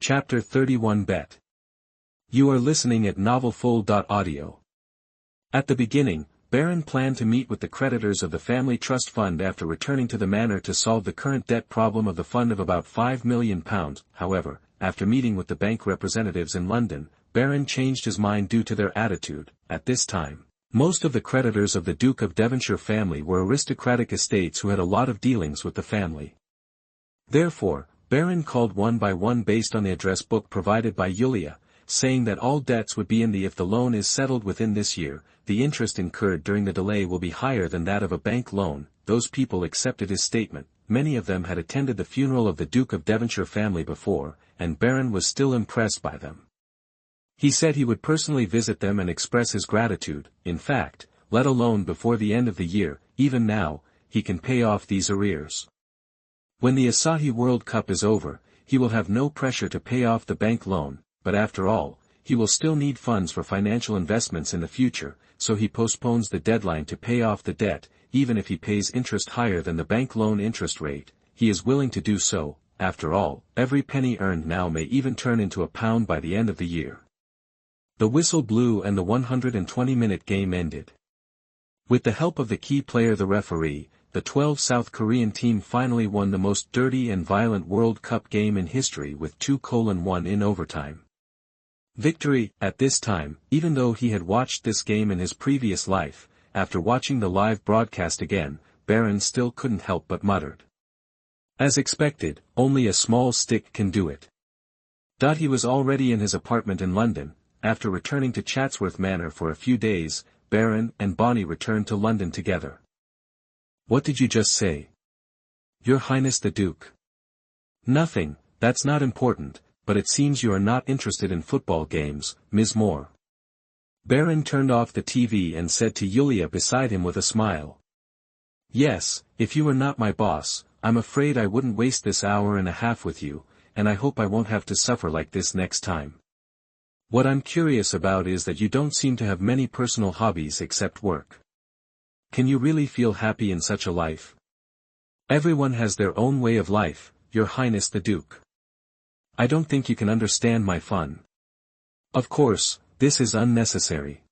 Chapter 31 Bet. You are listening at novelfull.audio. At the beginning, Baron planned to meet with the creditors of the family trust fund after returning to the manor to solve the current debt problem of the fund of about £5 million. However, after meeting with the bank representatives in London, Baron changed his mind due to their attitude. At this time, most of the creditors of the Duke of Devonshire family were aristocratic estates who had a lot of dealings with the family. Therefore, Baron called one by one based on the address book provided by Yulia, saying that all debts would be in the if the loan is settled within this year, the interest incurred during the delay will be higher than that of a bank loan. Those people accepted his statement. Many of them had attended the funeral of the Duke of Devonshire family before, and Baron was still impressed by them. He said he would personally visit them and express his gratitude. In fact, let alone before the end of the year, even now, he can pay off these arrears. When the Asahi World Cup is over, he will have no pressure to pay off the bank loan, but after all, he will still need funds for financial investments in the future, so he postpones the deadline to pay off the debt. Even if he pays interest higher than the bank loan interest rate, he is willing to do so. After all, every penny earned now may even turn into a pound by the end of the year. The whistle blew and the 120-minute game ended. With the help of the key player, the referee, the 12 South Korean team finally won the most dirty and violent World Cup game in history with 2-1 in overtime. Victory. At this time, even though he had watched this game in his previous life, after watching the live broadcast again, Baron still couldn't help but muttered. As expected, only a small stick can do it. He was already in his apartment in London. After returning to Chatsworth Manor for a few days, Baron and Bonnie returned to London together. What did you just say? Your Highness the Duke. Nothing, that's not important, but it seems you are not interested in football games, Ms. Moore. Baron turned off the TV and said to Yulia beside him with a smile. Yes, if you were not my boss, I'm afraid I wouldn't waste this hour and a half with you, and I hope I won't have to suffer like this next time. What I'm curious about is that you don't seem to have many personal hobbies except work. Can you really feel happy in such a life? Everyone has their own way of life, Your Highness the Duke. I don't think you can understand my fun. Of course, this is unnecessary.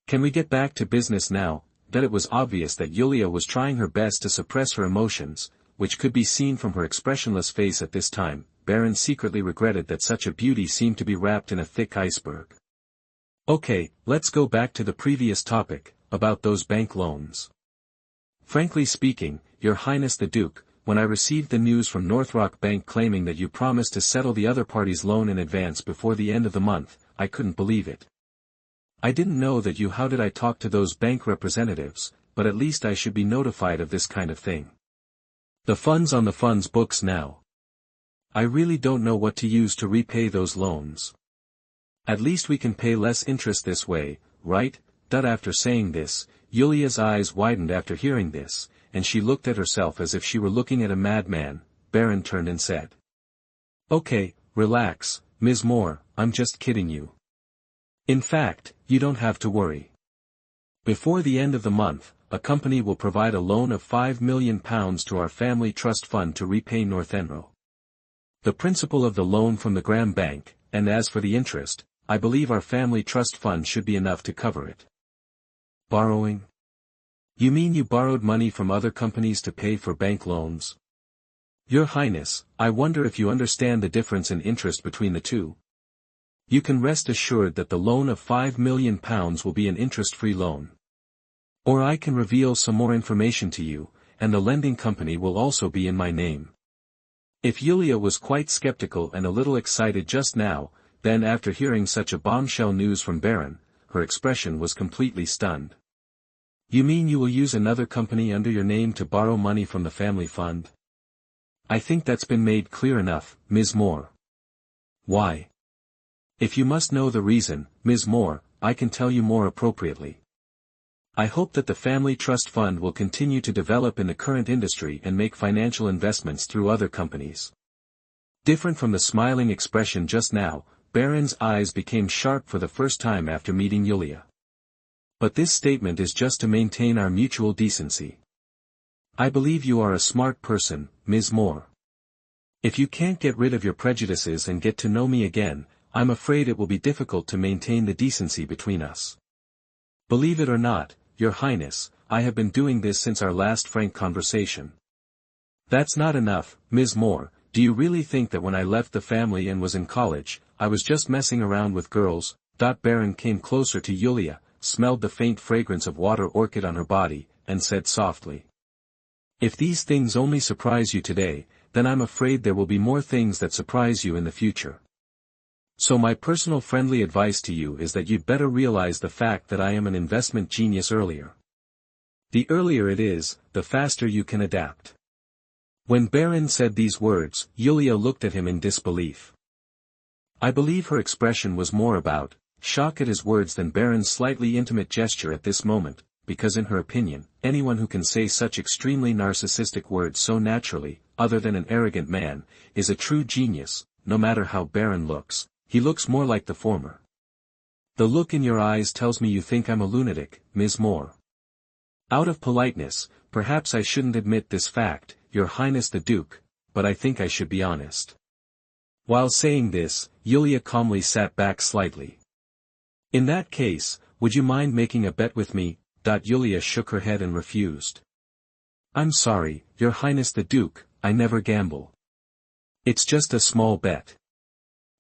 Can we get back to business now? That it was obvious that Yulia was trying her best to suppress her emotions, which could be seen from her expressionless face at this time. Baron secretly regretted that such a beauty seemed to be wrapped in a thick iceberg. Okay, let's go back to the previous topic, about those bank loans. Frankly speaking, Your Highness the Duke, when I received the news from North Rock Bank claiming that you promised to settle the other party's loan in advance before the end of the month, I couldn't believe it. I didn't know that you. How did I talk to those bank representatives, but at least I should be notified of this kind of thing. The funds on the fund's books now. I really don't know what to use to repay those loans. At least we can pay less interest this way, right? After saying this, Yulia's eyes widened after hearing this, and she looked at herself as if she were looking at a madman. Baron turned and said. Okay, relax, Ms. Moore, I'm just kidding you. In fact, you don't have to worry. Before the end of the month, a company will provide a loan of £5 million to our family trust fund to repay Northenro. The principal of the loan from the Graham Bank, and as for the interest, I believe our family trust fund should be enough to cover it. Borrowing? You mean you borrowed money from other companies to pay for bank loans? Your Highness, I wonder if you understand the difference in interest between the two. You can rest assured that the loan of £5 million will be an interest-free loan. Or I can reveal some more information to you, and the lending company will also be in my name. If Yulia was quite skeptical and a little excited just now, then after hearing such a bombshell news from Baron, her expression was completely stunned. You mean you will use another company under your name to borrow money from the family fund? I think that's been made clear enough, Ms. Moore. Why? If you must know the reason, Ms. Moore, I can tell you more appropriately. I hope that the family trust fund will continue to develop in the current industry and make financial investments through other companies. Different from the smiling expression just now, Baron's eyes became sharp for the first time after meeting Yulia. But this statement is just to maintain our mutual decency. I believe you are a smart person, Ms. Moore. If you can't get rid of your prejudices and get to know me again, I'm afraid it will be difficult to maintain the decency between us. Believe it or not, Your Highness, I have been doing this since our last frank conversation. That's not enough, Ms. Moore. Do you really think that when I left the family and was in college, I was just messing around with girls? Baron came closer to Yulia, smelled the faint fragrance of water orchid on her body, and said softly. If these things only surprise you today, then I'm afraid there will be more things that surprise you in the future. So my personal friendly advice to you is that you'd better realize the fact that I am an investment genius earlier. The earlier it is, the faster you can adapt. When Baron said these words, Yulia looked at him in disbelief. I believe her expression was more about shock at his words than Baron's slightly intimate gesture at this moment, because in her opinion, anyone who can say such extremely narcissistic words so naturally, other than an arrogant man, is a true genius. No matter how Baron looks, he looks more like the former. The look in your eyes tells me you think I'm a lunatic, Ms. Moore. Out of politeness, perhaps I shouldn't admit this fact, Your Highness the Duke, but I think I should be honest. While saying this, Yulia calmly sat back slightly. In that case, would you mind making a bet with me? Yulia shook her head and refused. I'm sorry, Your Highness the Duke, I never gamble. It's just a small bet.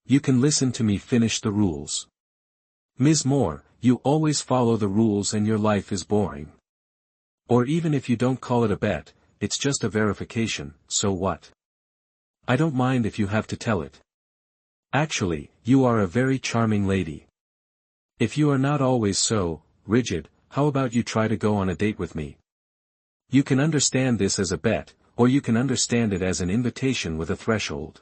You can listen to me finish the rules. Ms. Moore, you always follow the rules and your life is boring. Or even if you don't call it a bet, it's just a verification, so what? I don't mind if you have to tell it. Actually, you are a very charming lady. If you are not always so rigid, how about you try to go on a date with me? You can understand this as a bet, or you can understand it as an invitation with a threshold.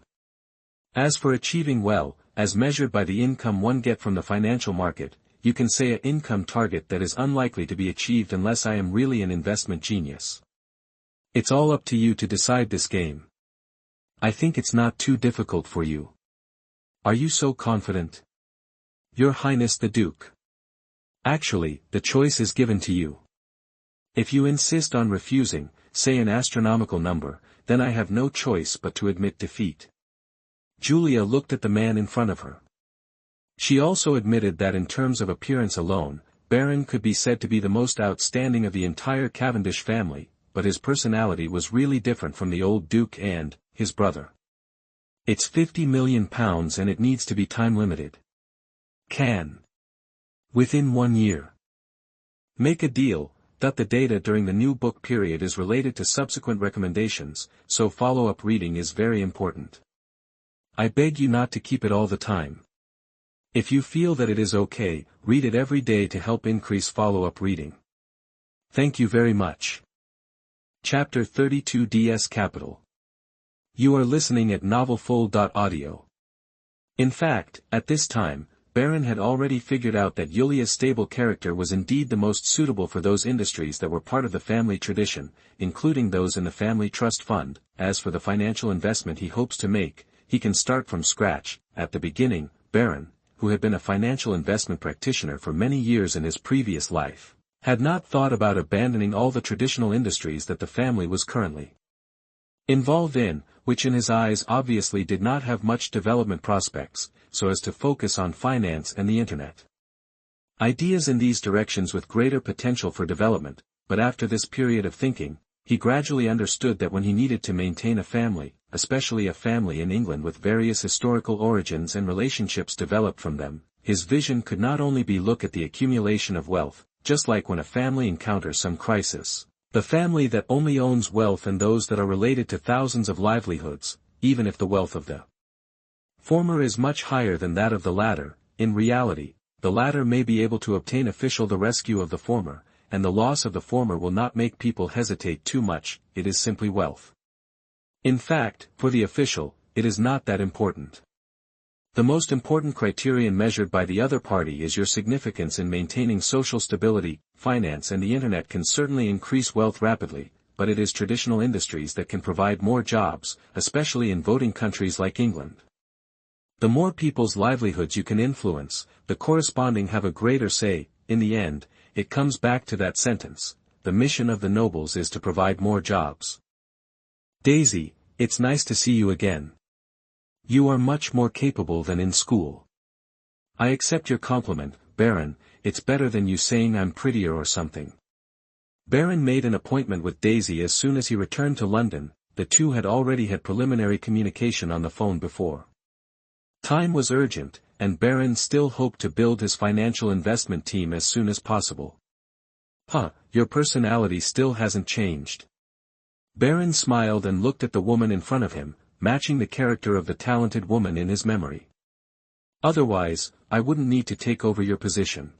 As for achieving well, as measured by the income one get from the financial market, you can say an income target that is unlikely to be achieved unless I am really an investment genius. It's all up to you to decide this game. I think it's not too difficult for you. Are you so confident? Your Highness the Duke. Actually, the choice is given to you. If you insist on refusing, say an astronomical number, then I have no choice but to admit defeat. Julia looked at the man in front of her. She also admitted that in terms of appearance alone, Baron could be said to be the most outstanding of the entire Cavendish family, but his personality was really different from the old Duke and his brother. It's £50 million and it needs to be time-limited. Can. Within 1 year. Make a deal, that the data during the new book period is related to subsequent recommendations, so follow-up reading is very important. I beg you not to keep it all the time. If you feel that it is okay, read it every day to help increase follow-up reading. Thank you very much. Chapter 32 DS Capital. You are listening at novelfull.audio. In fact, at this time, Baron had already figured out that Yulia's stable character was indeed the most suitable for those industries that were part of the family tradition, including those in the family trust fund. As for the financial investment he hopes to make, he can start from scratch. At the beginning, Baron, who had been a financial investment practitioner for many years in his previous life, had not thought about abandoning all the traditional industries that the family was currently involved in, which in his eyes obviously did not have much development prospects, so as to focus on finance and the internet. Ideas in these directions with greater potential for development, but after this period of thinking, he gradually understood that when he needed to maintain a family, especially a family in England with various historical origins and relationships developed from them, his vision could not only be look at the accumulation of wealth, just like when a family encounters some crisis. The family that only owns wealth and those that are related to thousands of livelihoods, even if the wealth of the former is much higher than that of the latter. In reality, the latter may be able to obtain official the rescue of the former, and the loss of the former will not make people hesitate too much. It is simply wealth. In fact, for the official, it is not that important. The most important criterion measured by the other party is your significance in maintaining social stability. Finance and the internet can certainly increase wealth rapidly, but it is traditional industries that can provide more jobs, especially in voting countries like England. The more people's livelihoods you can influence, the corresponding have a greater say. In the end, it comes back to that sentence: the mission of the nobles is to provide more jobs. Daisy, It's nice to see you again. You are much more capable than in school. I accept your compliment, Baron, it's better than you saying I'm prettier or something. Baron made an appointment with Daisy as soon as he returned to London. The two had already had preliminary communication on the phone before. Time was urgent, and Baron still hoped to build his financial investment team as soon as possible. Your personality still hasn't changed. Baron smiled and looked at the woman in front of him, matching the character of the talented woman in his memory. Otherwise, I wouldn't need to take over your position.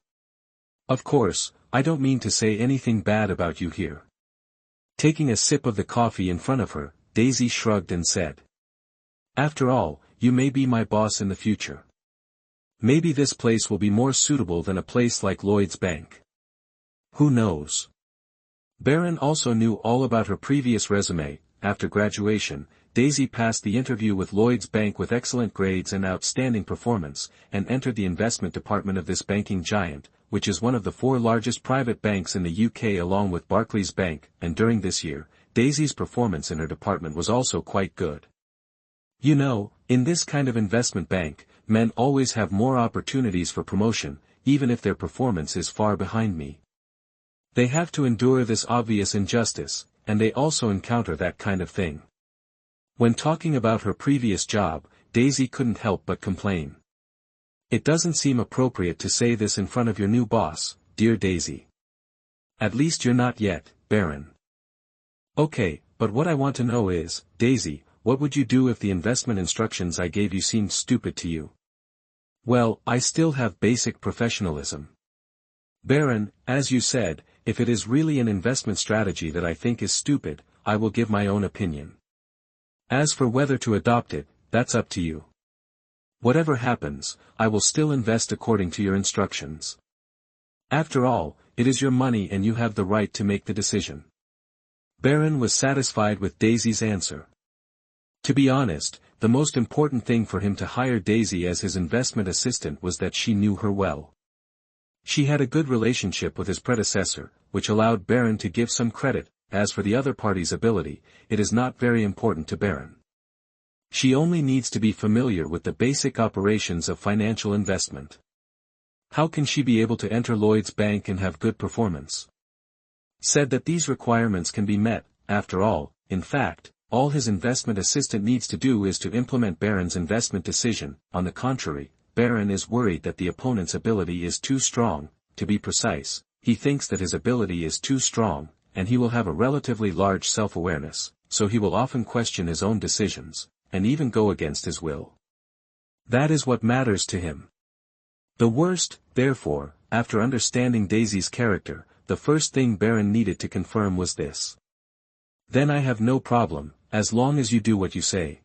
Of course, I don't mean to say anything bad about you here. Taking a sip of the coffee in front of her, Daisy shrugged and said. After all, you may be my boss in the future. Maybe this place will be more suitable than a place like Lloyd's Bank. Who knows? Baron also knew all about her previous resume. After graduation, Daisy passed the interview with Lloyd's Bank with excellent grades and outstanding performance, and entered the investment department of this banking giant, which is one of the 4 largest private banks in the UK along with Barclays Bank, and during this year, Daisy's performance in her department was also quite good. You know, in this kind of investment bank, men always have more opportunities for promotion, even if their performance is far behind me. They have to endure this obvious injustice, and they also encounter that kind of thing. When talking about her previous job, Daisy couldn't help but complain. It doesn't seem appropriate to say this in front of your new boss, dear Daisy. At least you're not yet, Baron. Okay, but what I want to know is, Daisy, what would you do if the investment instructions I gave you seemed stupid to you? Well, I still have basic professionalism. Baron, as you said, if it is really an investment strategy that I think is stupid, I will give my own opinion. As for whether to adopt it, that's up to you. Whatever happens, I will still invest according to your instructions. After all, it is your money and you have the right to make the decision. Baron was satisfied with Daisy's answer. To be honest, the most important thing for him to hire Daisy as his investment assistant was that she knew her well. She had a good relationship with his predecessor, which allowed Baron to give some credit. As for the other party's ability, it is not very important to Baron. She only needs to be familiar with the basic operations of financial investment. How can she be able to enter Lloyd's Bank and have good performance? Said that these requirements can be met. After all, in fact, all his investment assistant needs to do is to implement Baron's investment decision. On the contrary, Baron is worried that the opponent's ability is too strong. To be precise, he thinks that his ability is too strong, and he will have a relatively large self-awareness, so he will often question his own decisions, and even go against his will. That is what matters to him. The worst, therefore, after understanding Daisy's character, the first thing Baron needed to confirm was this. Then I have no problem, as long as you do what you say.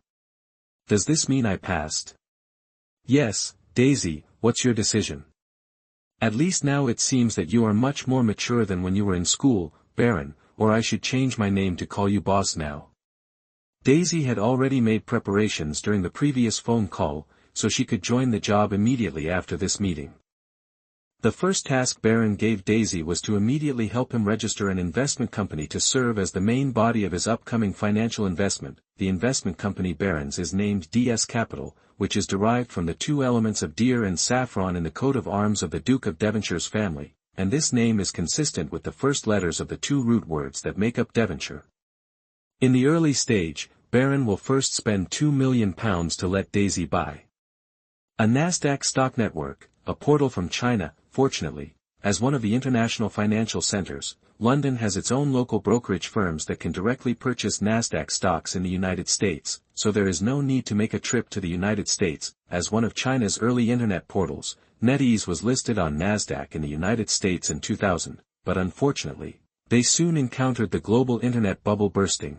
Does this mean I passed? Yes, Daisy, what's your decision? At least now it seems that you are much more mature than when you were in school, Baron, or I should change my name to call you boss now. Daisy had already made preparations during the previous phone call, so she could join the job immediately after this meeting. The first task Baron gave Daisy was to immediately help him register an investment company to serve as the main body of his upcoming financial investment. The investment company Baron's is named DS Capital, which is derived from the 2 elements of deer and saffron in the coat of arms of the Duke of Devonshire's family, and this name is consistent with the first letters of the 2 root words that make up Devonshire. In the early stage, Baron will first spend £2 million to let Daisy buy a Nasdaq stock network, a portal from China. Fortunately, as one of the international financial centers, London has its own local brokerage firms that can directly purchase Nasdaq stocks in the United States, so there is no need to make a trip to the United States. As one of China's early internet portals, NetEase was listed on Nasdaq in the United States in 2000, but unfortunately, they soon encountered the global internet bubble bursting.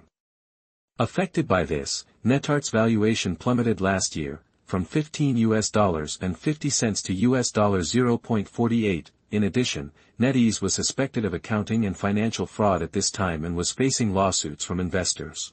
Affected by this, NetArt's valuation plummeted last year, from $15.50 to $0.48. In addition, NetEase was suspected of accounting and financial fraud at this time and was facing lawsuits from investors.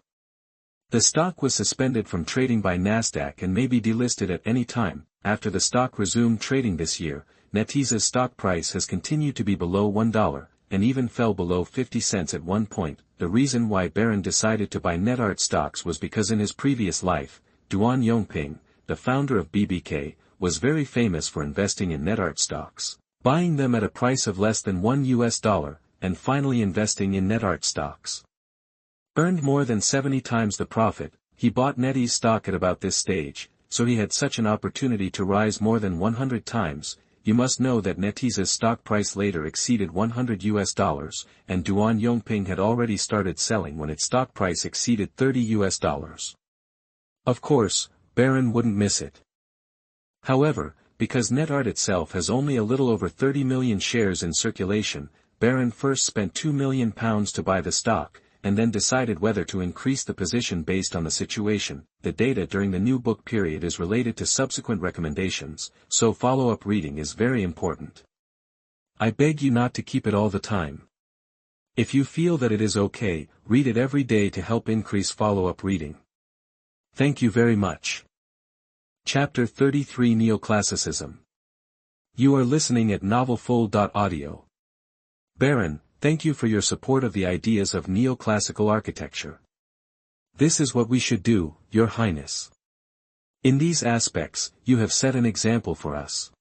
The stock was suspended from trading by Nasdaq and may be delisted at any time. After the stock resumed trading this year, NetEase's stock price has continued to be below $1, and even fell below 50 cents at one point. The reason why Baron decided to buy NetArt stocks was because in his previous life, Duan Yongping, the founder of BBK, was very famous for investing in NetArt stocks, buying them at a price of less than $1, and finally investing in NetArt stocks. Earned more than 70 times the profit. He bought NetEase stock at about this stage, so he had such an opportunity to rise more than 100 times. You must know that NetEase's stock price later exceeded $100, and Duan Yongping had already started selling when its stock price exceeded $30. Of course, Baron wouldn't miss it. However, because NetArt itself has only a little over 30 million shares in circulation, Baron first spent £2 million to buy the stock, and then decided whether to increase the position based on the situation. The data during the new book period is related to subsequent recommendations, so follow-up reading is very important. I beg you not to keep it all the time. If you feel that it is okay, read it every day to help increase follow-up reading. Thank you very much. Chapter 33 Neoclassicism. You are listening at novelfull.audio. Baron, thank you for your support of the ideas of neoclassical architecture. This is what we should do, Your Highness. In these aspects, you have set an example for us.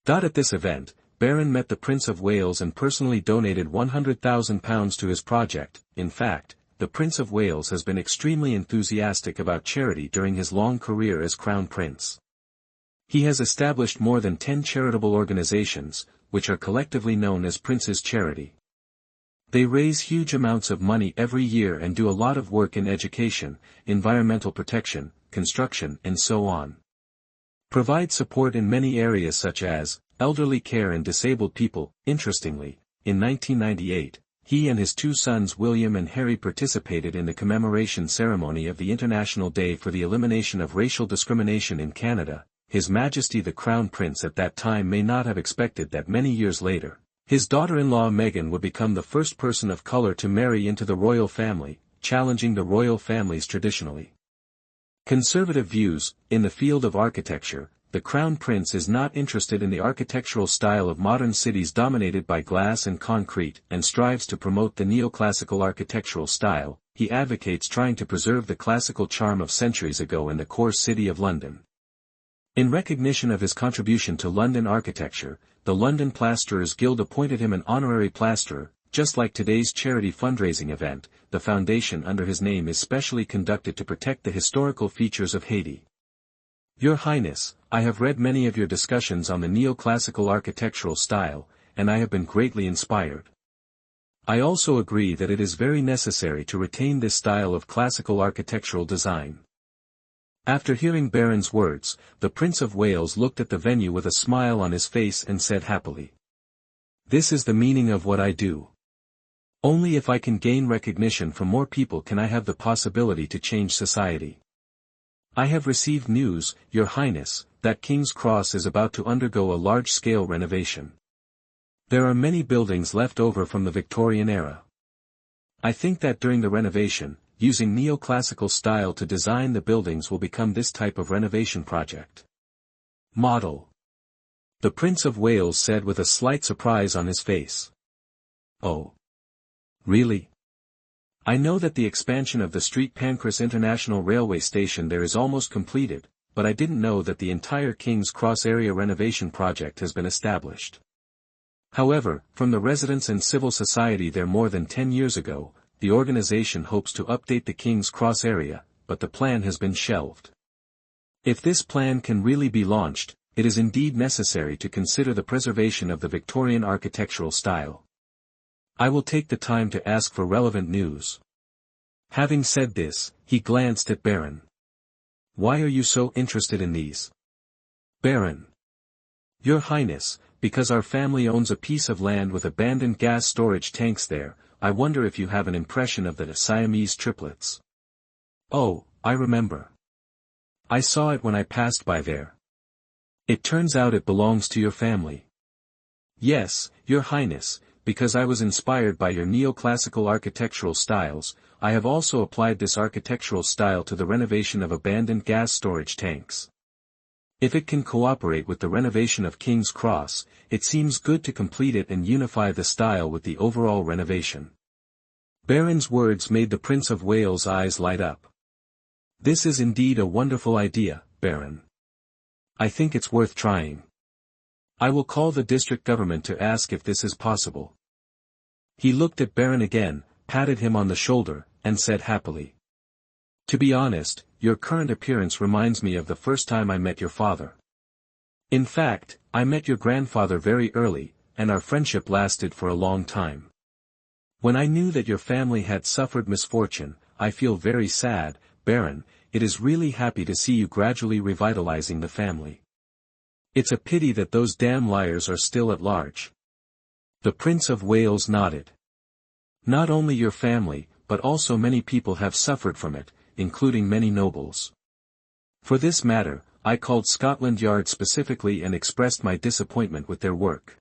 At this event, Baron met the Prince of Wales and personally donated £100,000 to his project. In fact, the Prince of Wales has been extremely enthusiastic about charity during his long career as Crown Prince. He has established more than 10 charitable organizations, which are collectively known as Prince's Charity. They raise huge amounts of money every year and do a lot of work in education, environmental protection, construction and so on. Provide support in many areas such as elderly care and disabled people. Interestingly, in 1998, he and his two sons William and Harry participated in the commemoration ceremony of the International Day for the Elimination of Racial Discrimination in Canada. His Majesty the Crown Prince at that time may not have expected that many years later, his daughter-in-law Meghan would become the first person of color to marry into the royal family, challenging the royal families traditionally. Conservative views. In the field of architecture, the Crown Prince is not interested in the architectural style of modern cities dominated by glass and concrete, and strives to promote the neoclassical architectural style. He advocates trying to preserve the classical charm of centuries ago in the core city of London. In recognition of his contribution to London architecture, the London Plasterers Guild appointed him an honorary plasterer. Just like today's charity fundraising event, the foundation under his name is specially conducted to protect the historical features of Haiti. Your Highness, I have read many of your discussions on the neoclassical architectural style, and I have been greatly inspired. I also agree that it is very necessary to retain this style of classical architectural design. After hearing Baron's words, the Prince of Wales looked at the venue with a smile on his face and said happily, "This is the meaning of what I do. Only if I can gain recognition from more people can I have the possibility to change society. I have received news, Your Highness, that King's Cross is about to undergo a large-scale renovation. There are many buildings left over from the Victorian era. I think that during the renovation, using neoclassical style to design the buildings will become this type of renovation project." Model. The Prince of Wales said with a slight surprise on his face. Oh. Really? I know that the expansion of the Street Pancras International Railway Station there is almost completed, but I didn't know that the entire King's Cross area renovation project has been established. However, from the residents and civil society there more than 10 years ago, the organization hopes to update the King's Cross area, but the plan has been shelved. If this plan can really be launched, it is indeed necessary to consider the preservation of the Victorian architectural style. I will take the time to ask for relevant news. Having said this, he glanced at Baron. Why are you so interested in these? Baron. Your Highness, because our family owns a piece of land with abandoned gas storage tanks there. I wonder if you have an impression of the Siamese triplets. Oh, I remember. I saw it when I passed by there. It turns out it belongs to your family. Yes, Your Highness, because I was inspired by your neoclassical architectural styles, I have also applied this architectural style to the renovation of abandoned gas storage tanks. If it can cooperate with the renovation of King's Cross, it seems good to complete it and unify the style with the overall renovation. Baron's words made the Prince of Wales' eyes light up. This is indeed a wonderful idea, Baron. I think it's worth trying. I will call the district government to ask if this is possible. He looked at Baron again, patted him on the shoulder, and said happily. To be honest, your current appearance reminds me of the first time I met your father. In fact, I met your grandfather very early, and our friendship lasted for a long time. When I knew that your family had suffered misfortune, I feel very sad, Baron. It is really happy to see you gradually revitalizing the family. It's a pity that those damn liars are still at large. The Prince of Wales nodded. Not only your family, but also many people have suffered from it, including many nobles. For this matter, I called Scotland Yard specifically and expressed my disappointment with their work.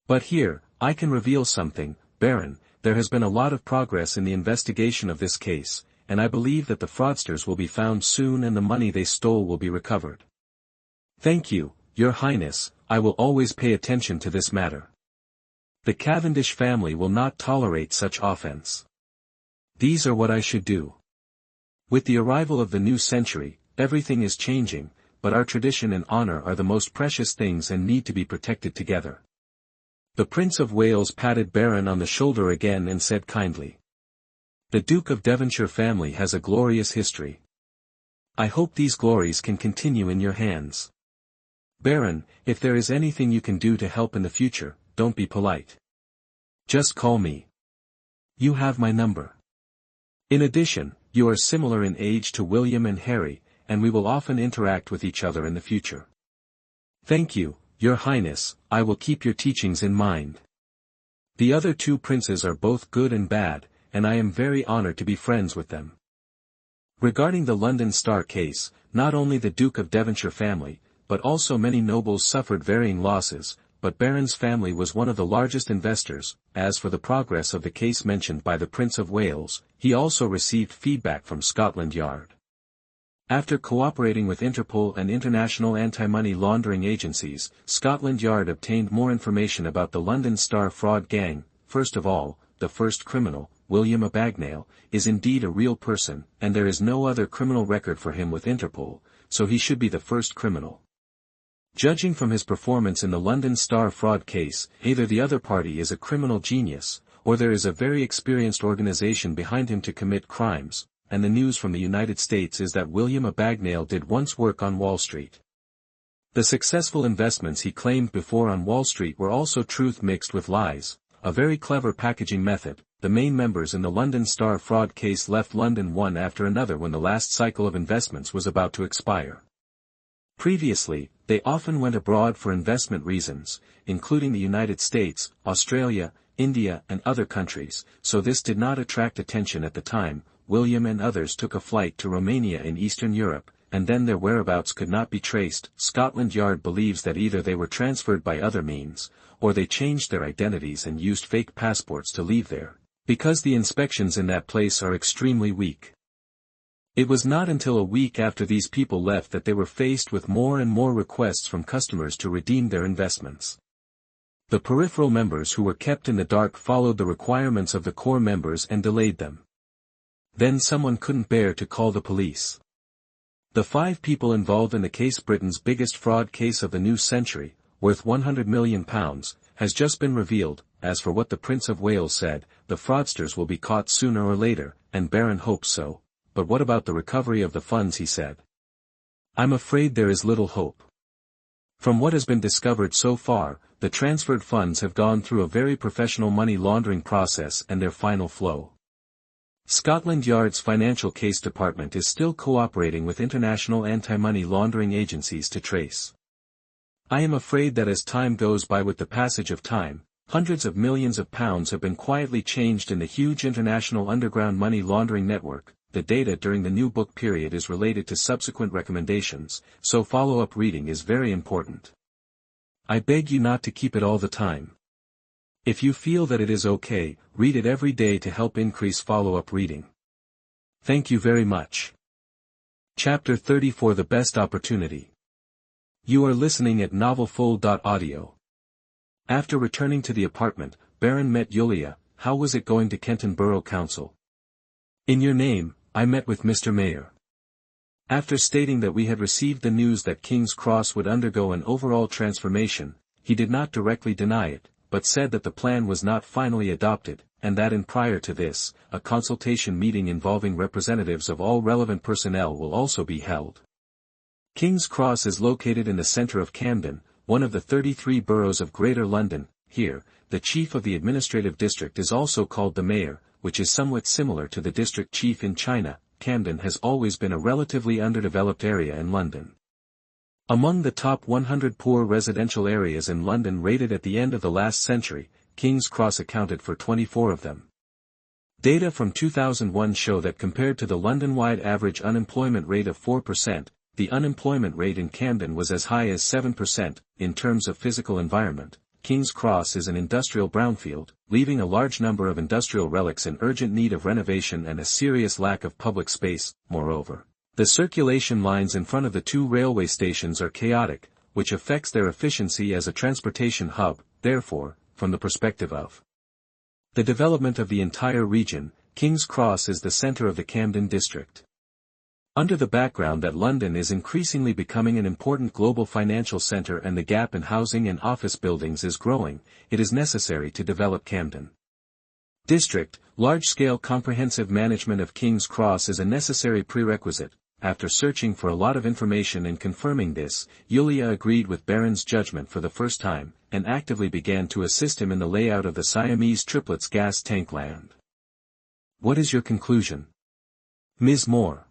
But here, I can reveal something, Baron. There has been a lot of progress in the investigation of this case, and I believe that the fraudsters will be found soon and the money they stole will be recovered. Thank you, Your Highness, I will always pay attention to this matter. The Cavendish family will not tolerate such offense. These are what I should do. With the arrival of the new century, everything is changing, but our tradition and honor are the most precious things and need to be protected together. The Prince of Wales patted Baron on the shoulder again and said kindly. The Duke of Devonshire family has a glorious history. I hope these glories can continue in your hands. Baron, if there is anything you can do to help in the future, don't be polite. Just call me. You have my number. In addition, you are similar in age to William and Harry, and we will often interact with each other in the future. Thank you, Your Highness, I will keep your teachings in mind. The other two princes are both good and bad, and I am very honored to be friends with them. Regarding the London Star case, not only the Duke of Devonshire family, but also many nobles suffered varying losses, but Baron's family was one of the largest investors. As for the progress of the case mentioned by the Prince of Wales, he also received feedback from Scotland Yard. After cooperating with Interpol and international anti-money laundering agencies, Scotland Yard obtained more information about the London Star fraud gang. First of all, the first criminal, William Abagnale, is indeed a real person, and there is no other criminal record for him with Interpol, so he should be the first criminal. Judging from his performance in the London Star fraud case, either the other party is a criminal genius, or there is a very experienced organization behind him to commit crimes, and the news from the United States is that William Abagnale did once work on Wall Street. The successful investments he claimed before on Wall Street were also truth mixed with lies, a very clever packaging method. The main members in the London Star fraud case left London one after another when the last cycle of investments was about to expire. Previously, they often went abroad for investment reasons, including the United States, Australia, India and other countries, so this did not attract attention at the time. William and others took a flight to Romania in Eastern Europe, and then their whereabouts could not be traced. Scotland Yard believes that either they were transferred by other means, or they changed their identities and used fake passports to leave there, because the inspections in that place are extremely weak. It was not until a week after these people left that they were faced with more and more requests from customers to redeem their investments. The peripheral members who were kept in the dark followed the requirements of the core members and delayed them. Then someone couldn't bear to call the police. The 5 people involved in the case, Britain's biggest fraud case of the new century, worth £100 million, has just been revealed. As for what the Prince of Wales said, the fraudsters will be caught sooner or later, and Baron hopes so. But what about the recovery of the funds, he said. I'm afraid there is little hope. From what has been discovered so far, the transferred funds have gone through a very professional money laundering process and their final flow. Scotland Yard's financial case department is still cooperating with international anti-money laundering agencies to trace. I am afraid that as time goes by, with the passage of time, hundreds of millions of pounds have been quietly changed in the huge international underground money laundering network. The data during the new book period is related to subsequent recommendations, so follow-up reading is very important. I beg you not to keep it all the time. If you feel that it is okay, read it every day to help increase follow-up reading. Thank you very much. Chapter 34: The Best Opportunity. You are listening at novelfull.audio. After returning to the apartment, Baron met Yulia. How was it going to Kenton Borough Council? In your name, I met with Mr. Mayor. After stating that we had received the news that King's Cross would undergo an overall transformation, he did not directly deny it, but said that the plan was not finally adopted, and that prior to this, a consultation meeting involving representatives of all relevant personnel will also be held. King's Cross is located in the centre of Camden, one of the 33 boroughs of Greater London. Here, the chief of the administrative district is also called the mayor, which is somewhat similar to the district chief in China. Camden has always been a relatively underdeveloped area in London. Among the top 100 poor residential areas in London rated at the end of the last century, King's Cross accounted for 24 of them. Data from 2001 show that compared to the London-wide average unemployment rate of 4%, the unemployment rate in Camden was as high as 7%. In terms of physical environment, King's Cross is an industrial brownfield, leaving a large number of industrial relics in urgent need of renovation and a serious lack of public space. Moreover, the circulation lines in front of the two railway stations are chaotic, which affects their efficiency as a transportation hub. Therefore, from the perspective of the development of the entire region, King's Cross is the centre of the Camden district. Under the background that London is increasingly becoming an important global financial centre and the gap in housing and office buildings is growing, it is necessary to develop Camden district. Large-scale comprehensive management of King's Cross is a necessary prerequisite. After searching for a lot of information and confirming this, Yulia agreed with Baron's judgment for the first time, and actively began to assist him in the layout of the Siamese triplets gas tank land. What is your conclusion, Ms. Moore?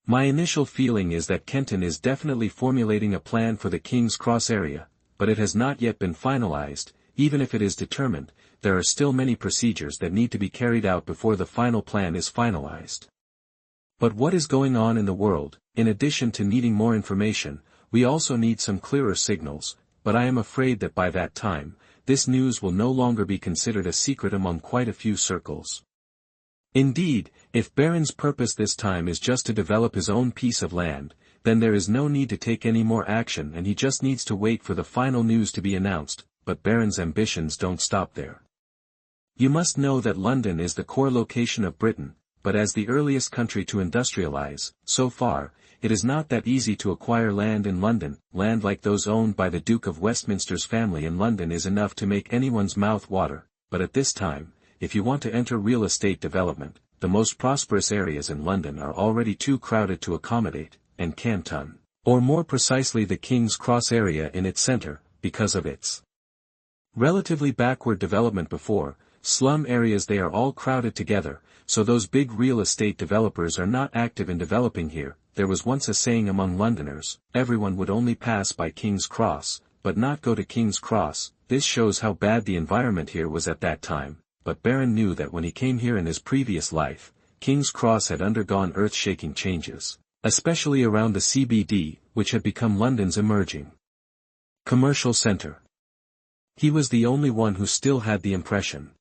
My initial feeling is that Kenton is definitely formulating a plan for the King's Cross area, but it has not yet been finalized. Even if it is determined, there are still many procedures that need to be carried out before the final plan is finalized. But what is going on in the world? In addition to needing more information, we also need some clearer signals, but I am afraid that by that time, this news will no longer be considered a secret among quite a few circles. Indeed, if Baron's purpose this time is just to develop his own piece of land, then there is no need to take any more action and he just needs to wait for the final news to be announced. But Baron's ambitions don't stop there. You must know that London is the core location of Britain, but as the earliest country to industrialize, so far, it is not that easy to acquire land in London. Land like those owned by the Duke of Westminster's family in London is enough to make anyone's mouth water, but at this time, if you want to enter real estate development, the most prosperous areas in London are already too crowded to accommodate, and Canton, or more precisely the King's Cross area in its centre, because of its relatively backward development before, slum areas, they are all crowded together, so those big real estate developers are not active in developing here. There was once a saying among Londoners, everyone would only pass by King's Cross, but not go to King's Cross. This shows how bad the environment here was at that time, but Baron knew that when he came here in his previous life, King's Cross had undergone earth-shaking changes, especially around the CBD, which had become London's emerging commercial centre. He was the only one who still had the impression.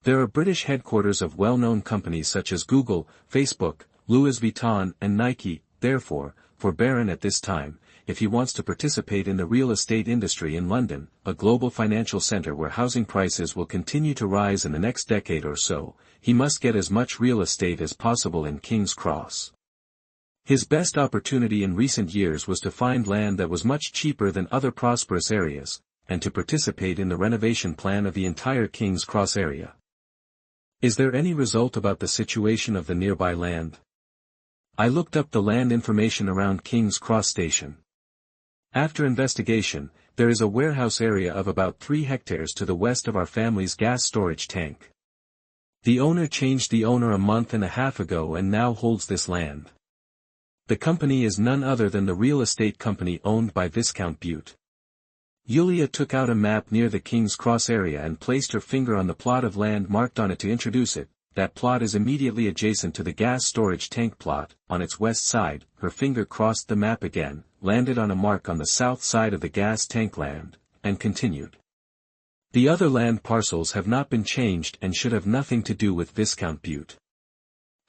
There are British headquarters of well-known companies such as Google, Facebook, Louis Vuitton and Nike. Therefore, for Baron at this time, if he wants to participate in the real estate industry in London, a global financial centre where housing prices will continue to rise in the next decade or so, he must get as much real estate as possible in King's Cross. His best opportunity in recent years was to find land that was much cheaper than other prosperous areas, and to participate in the renovation plan of the entire King's Cross area. Is there any result about the situation of the nearby land? I looked up the land information around King's Cross station. After investigation, there is a warehouse area of about 3 hectares to the west of our family's gas storage tank. The owner changed the owner a month and a half ago and now holds this land. The company is none other than the real estate company owned by Viscount Butte. Yulia took out a map near the King's Cross area and placed her finger on the plot of land marked on it to introduce it. That plot is immediately adjacent to the gas storage tank plot. On its west side, her finger crossed the map again, landed on a mark on the south side of the gas tank land, and continued. The other land parcels have not been changed and should have nothing to do with Viscount Butte.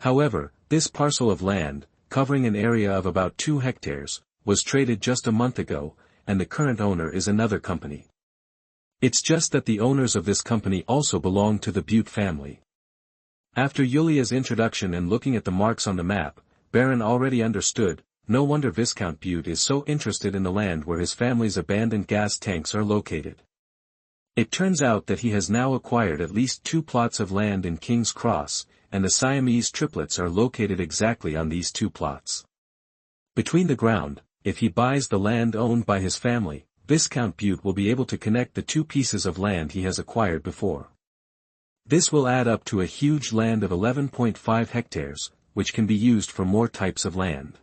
However, this parcel of land, covering an area of about 2 hectares, was traded just a month ago, and the current owner is another company. It's just that the owners of this company also belong to the Butte family. After Yulia's introduction and looking at the marks on the map, Baron already understood. No wonder Viscount Butte is so interested in the land where his family's abandoned gas tanks are located. It turns out that he has now acquired at least 2 plots of land in King's Cross, and the Siamese triplets are located exactly on these 2 plots. Between the ground, if he buys the land owned by his family, Viscount Butte will be able to connect the 2 pieces of land he has acquired before. This will add up to a huge land of 11.5 hectares, which can be used for more types of land.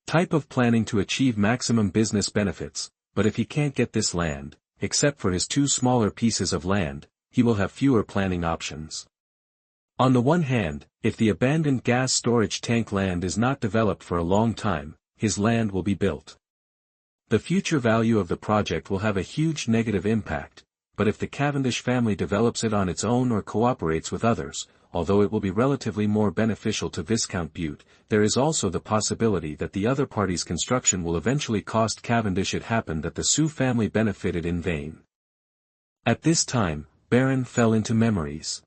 Type of planning to achieve maximum business benefits, but if he can't get this land, except for his 2 smaller pieces of land, he will have fewer planning options. On the one hand, if the abandoned gas storage tank land is not developed for a long time, his land will be built. The future value of the project will have a huge negative impact, but if the Cavendish family develops it on its own or cooperates with others, although it will be relatively more beneficial to Viscount Butte, there is also the possibility that the other party's construction will eventually cost Cavendish. It happened that the Sioux family benefited in vain. At this time, Baron fell into memories.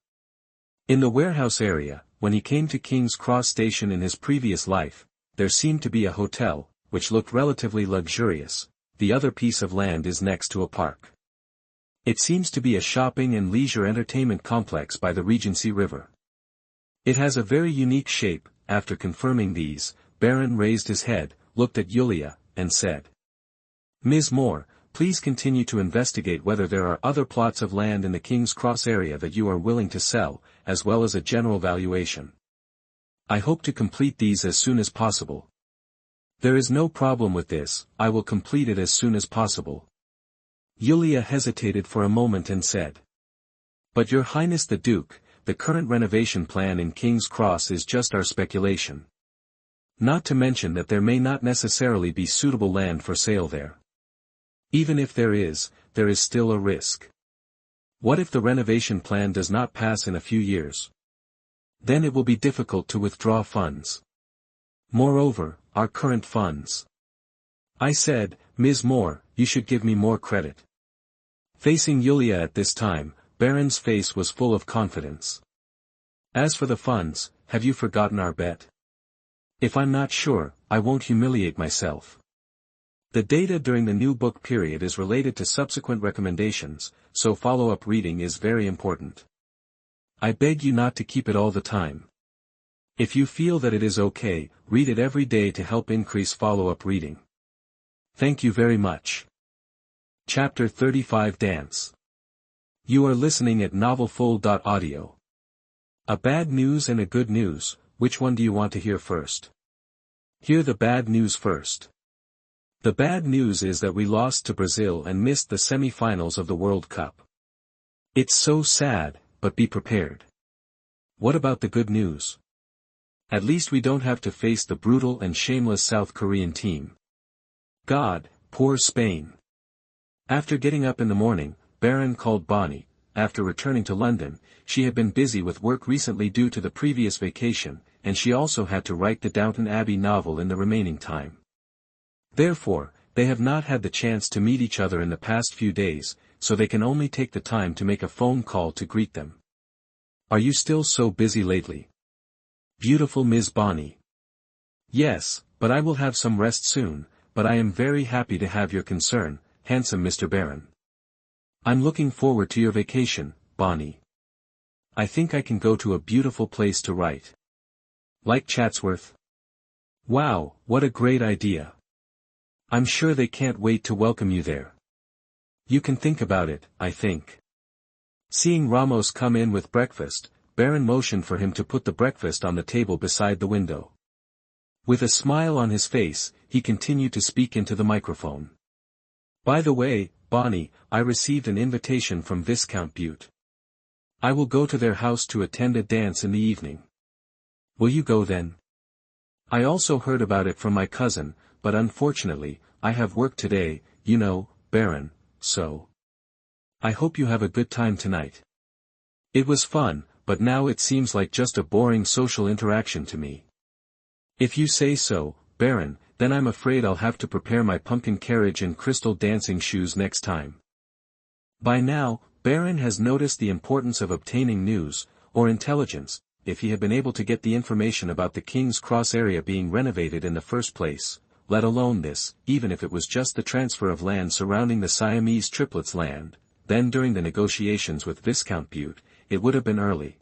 In the warehouse area, when he came to King's Cross Station in his previous life, there seemed to be a hotel, which looked relatively luxurious. The other piece of land is next to a park. It seems to be a shopping and leisure entertainment complex by the Regency River. It has a very unique shape. After confirming these, Baron raised his head, looked at Yulia, and said, "Ms. Moore, please continue to investigate whether there are other plots of land in the King's Cross area that you are willing to sell, as well as a general valuation. I hope to complete these as soon as possible." "There is no problem with this, I will complete it as soon as possible." Yulia hesitated for a moment and said, "But Your Highness the Duke, the current renovation plan in King's Cross is just our speculation. Not to mention that there may not necessarily be suitable land for sale there. Even if there is still a risk. What if the renovation plan does not pass in a few years? Then it will be difficult to withdraw funds. Moreover, our current funds." I said, "Ms. Moore, you should give me more credit." Facing Yulia at this time, Baron's face was full of confidence. "As for the funds, have you forgotten our bet? If I'm not sure, I won't humiliate myself. The data during the new book period is related to subsequent recommendations, so follow-up reading is very important. I beg you not to keep it all the time. If you feel that it is okay, read it every day to help increase follow-up reading. Thank you very much." Chapter 35 Dance. You are listening at novelfull.audio. A bad news and a good news, which one do you want to hear first? Hear the bad news first. The bad news is that we lost to Brazil and missed the semi-finals of the World Cup. It's so sad, but be prepared. What about the good news? At least we don't have to face the brutal and shameless South Korean team. God, poor Spain. After getting up in the morning, Baron called Bonnie. After returning to London, she had been busy with work recently due to the previous vacation, and she also had to write the Downton Abbey novel in the remaining time. Therefore, they have not had the chance to meet each other in the past few days, so they can only take the time to make a phone call to greet them. "Are you still so busy lately?" "Beautiful Ms. Bonnie." "Yes, but I will have some rest soon, but I am very happy to have your concern, handsome Mr. Baron. I'm looking forward to your vacation, Bonnie. I think I can go to a beautiful place to write. Like Chatsworth? Wow, what a great idea. I'm sure they can't wait to welcome you there. You can think about it, I think." Seeing Ramos come in with breakfast, Baron motioned for him to put the breakfast on the table beside the window. With a smile on his face, he continued to speak into the microphone. "By the way, Bonnie, I received an invitation from Viscount Butte. I will go to their house to attend a dance in the evening. Will you go then? I also heard about it from my cousin, but unfortunately, I have work today, you know, Baron, so. I hope you have a good time tonight. It was fun, but now it seems like just a boring social interaction to me." "If you say so, Baron, then I'm afraid I'll have to prepare my pumpkin carriage and crystal dancing shoes next time. By now, Baron has noticed the importance of obtaining news, or intelligence, if he had been able to get the information about the King's Cross area being renovated in the first place, let alone this, even if it was just the transfer of land surrounding the Siamese triplets' land, then during the negotiations with Viscount Butte, it would have been early.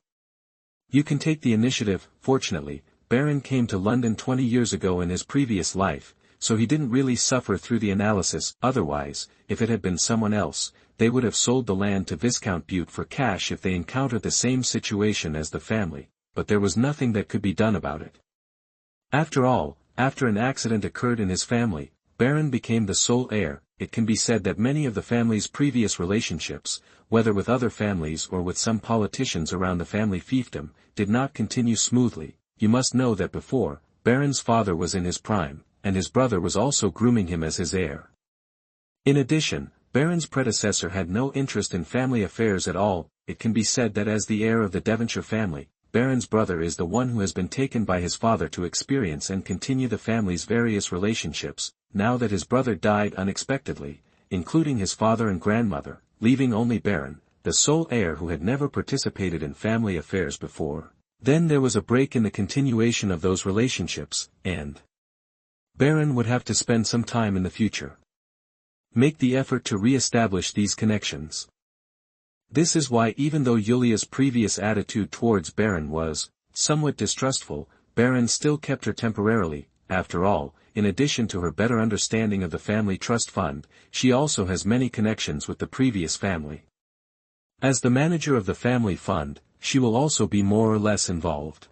You can take the initiative. Fortunately, Baron came to London 20 years ago in his previous life, so he didn't really suffer through the analysis. Otherwise, if it had been someone else, they would have sold the land to Viscount Butte for cash if they encountered the same situation as the family, but there was nothing that could be done about it. After all, after an accident occurred in his family, Baron became the sole heir. It can be said that many of the family's previous relationships, whether with other families or with some politicians around the family fiefdom, did not continue smoothly. You must know that before, Baron's father was in his prime, and his brother was also grooming him as his heir. In addition, Baron's predecessor had no interest in family affairs at all. It can be said that as the heir of the Devonshire family, Baron's brother is the one who has been taken by his father to experience and continue the family's various relationships, now that his brother died unexpectedly, including his father and grandmother, leaving only Baron, the sole heir who had never participated in family affairs before. Then there was a break in the continuation of those relationships, and Baron would have to spend some time in the future. Make the effort to re-establish these connections. This is why even though Yulia's previous attitude towards Baron was somewhat distrustful, Baron still kept her temporarily. After all, in addition to her better understanding of the family trust fund, she also has many connections with the previous family. As the manager of the family fund, she will also be more or less involved.